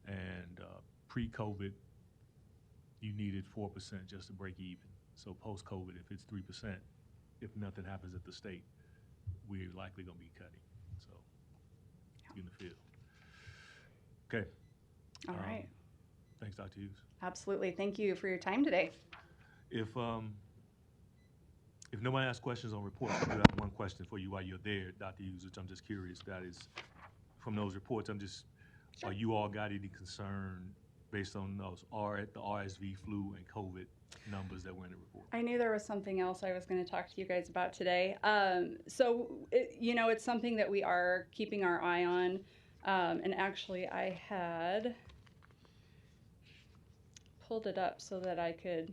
And pre-COVID, you needed 4% just to break even. So post-COVID, if it's 3%, if nothing happens at the state, we're likely going to be cutting. So you can feel. Okay. All right. Thanks, Dr. Hughes. Absolutely. Thank you for your time today. If nobody asks questions on reports, I do have one question for you while you're there, Dr. Hughes, which I'm just curious. That is, from those reports, are you all got any concern based on those the RSV, flu, and COVID numbers that were in the report? I knew there was something else I was going to talk to you guys about today. So, it's something that we are keeping our eye on. And actually, I had pulled it up so that I could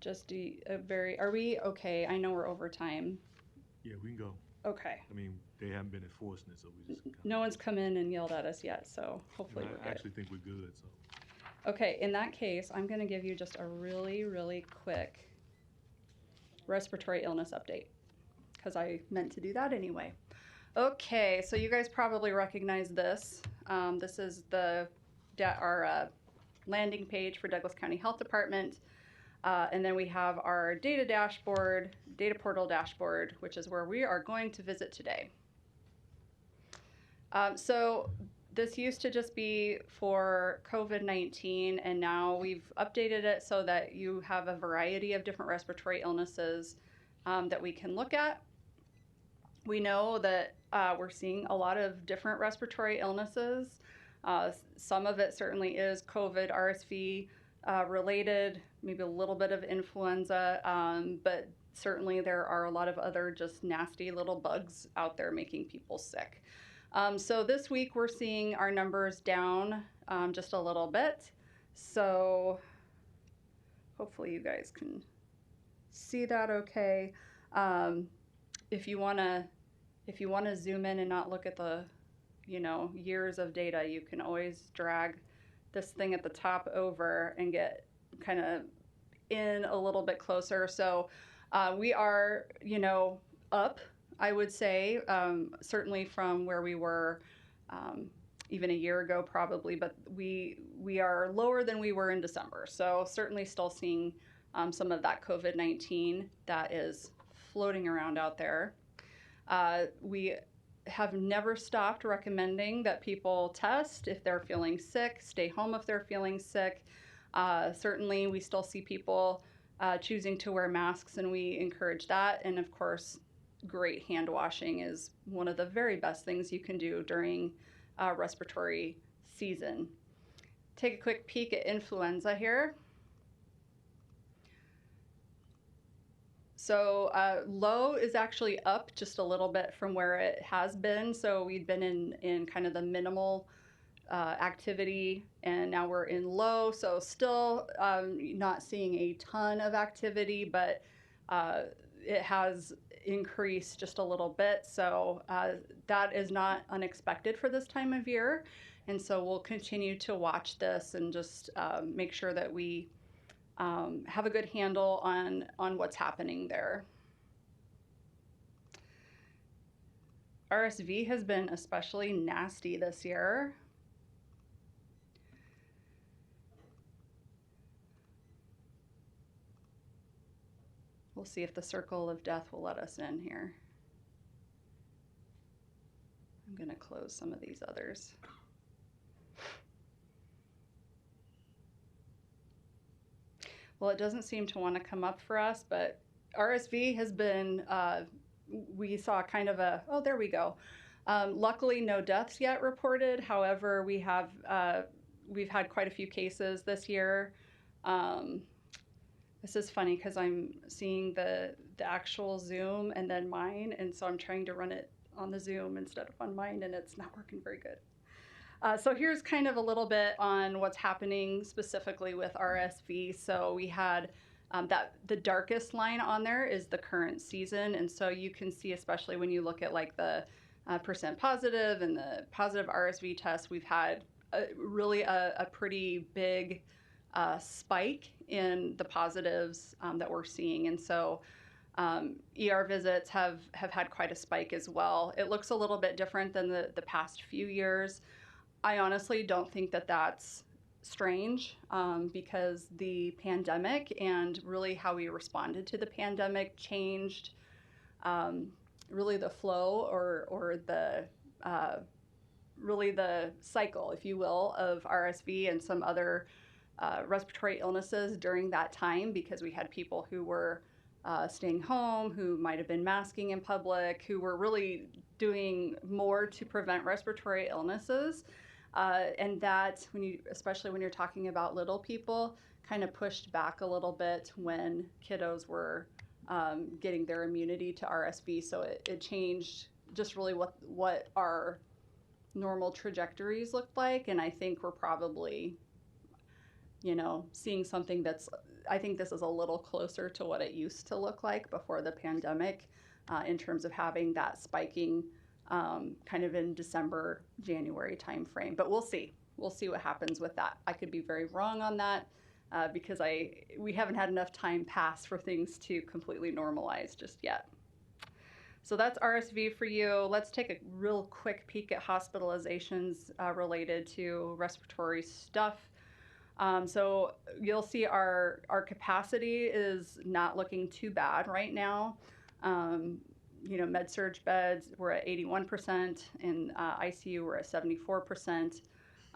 just do are we okay? I know we're over time. Yeah, we can go. Okay. I mean, they haven't been enforcing it, so we just No one's come in and yelled at us yet, so hopefully we're good. I actually think we're good, so. Okay, in that case, I'm going to give you just a really, really quick respiratory illness update, because I meant to do that anyway. Okay, so you guys probably recognize this. This is our landing page for Douglas County Health Department. And then we have our data dashboard, data portal dashboard, which is where we are going to visit today. So this used to just be for COVID-19, and now we've updated it so that you have a variety of different respiratory illnesses that we can look at. We know that we're seeing a lot of different respiratory illnesses. Some of it certainly is COVID, RSV related, maybe a little bit of influenza, but certainly there are a lot of other just nasty little bugs out there making people sick. So this week we're seeing our numbers down just a little bit. So hopefully you guys can see that okay. If you wanna zoom in and not look at the, years of data, you can always drag this thing at the top over and get kind of in a little bit closer. So we are, up, I would say, certainly from where we were even a year ago probably, but we are lower than we were in December. So certainly still seeing some of that COVID-19 that is floating around out there. We have never stopped recommending that people test if they're feeling sick, stay home if they're feeling sick. Certainly we still see people choosing to wear masks, and we encourage that. And of course, great hand washing is one of the very best things you can do during respiratory season. Take a quick peek at influenza here. So low is actually up just a little bit from where it has been. So we've been in kind of the minimal activity, and now we're in low. So still not seeing a ton of activity, but it has increased just a little bit. So that is not unexpected for this time of year. And so we'll continue to watch this and just make sure that we have a good handle on what's happening there. RSV has been especially nasty this year. We'll see if the circle of death will let us in here. I'm going to close some of these others. Well, it doesn't seem to want to come up for us, but RSV has been, we saw kind of a, oh, there we go. Luckily, no deaths yet reported. However, we've had quite a few cases this year. This is funny because I'm seeing the actual Zoom and then mine, and so I'm trying to run it on the Zoom instead of on mine, and it's not working very good. So here's kind of a little bit on what's happening specifically with RSV. So we had the darkest line on there is the current season, and so you can see, especially when you look at like the percent positive and the positive RSV tests, we've had really a pretty big spike in the positives that we're seeing. And so ER visits have had quite a spike as well. It looks a little bit different than the past few years. I honestly don't think that that's strange because the pandemic and really how we responded to the pandemic changed really the flow or the really the cycle, if you will, of RSV and some other respiratory illnesses during that time, because we had people who were staying home, who might have been masking in public, who were really doing more to prevent respiratory illnesses. And that, especially when you're talking about little people, kind of pushed back a little bit when kiddos were getting their immunity to RSV. So it changed just really what our normal trajectories looked like. And I think we're probably, seeing something I think this is a little closer to what it used to look like before the pandemic in terms of having that spiking kind of in December, January timeframe. But we'll see. We'll see what happens with that. I could be very wrong on that because we haven't had enough time pass for things to completely normalize just yet. So that's RSV for you. Let's take a real quick peek at hospitalizations related to respiratory stuff. So you'll see our capacity is not looking too bad right now. Med-surg beds, we're at 81%. In ICU, we're at 74%.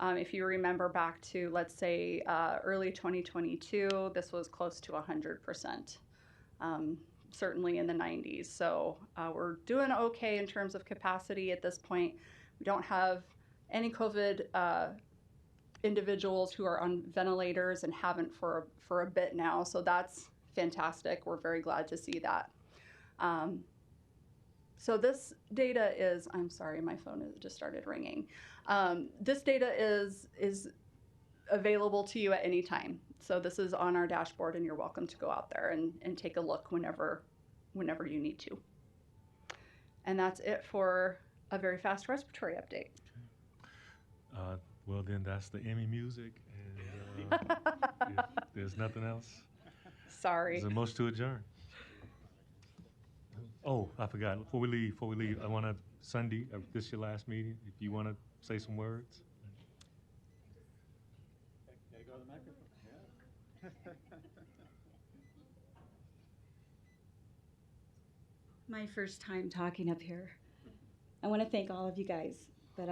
If you remember back to, let's say, early 2022, this was close to 100%, certainly in the 90s. So we're doing okay in terms of capacity at this point. We don't have any COVID individuals who are on ventilators and haven't for a bit now. So that's fantastic. We're very glad to see that. So this data is, I'm sorry, my phone just started ringing. This data is available to you at any time. So this is on our dashboard, and you're welcome to go out there and take a look whenever you need to. And that's it for a very fast respiratory update. Well, then that's the Emmy music. And if there's nothing else. Sorry. There's a motion to adjourn. Oh, I forgot. Before we leave, I want to, Sunday, this is your last meeting. If you want to say some words. Gotta go to the microphone. My first time talking up here. I want to thank all of you guys, but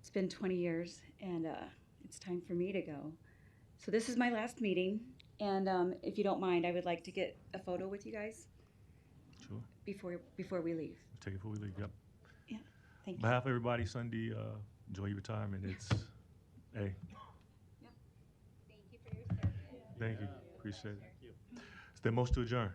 it's been 20 years, and it's time for me to go. So this is my last meeting, and if you don't mind, I would like to get a photo with you guys. Sure. Before we leave. Take it before we leave. Yep. Yeah. Thank On you. behalf of everybody, Sunday, enjoy your retirement. It's, hey. Thank you for your service. Thank you. Appreciate it. It's the motion to adjourn.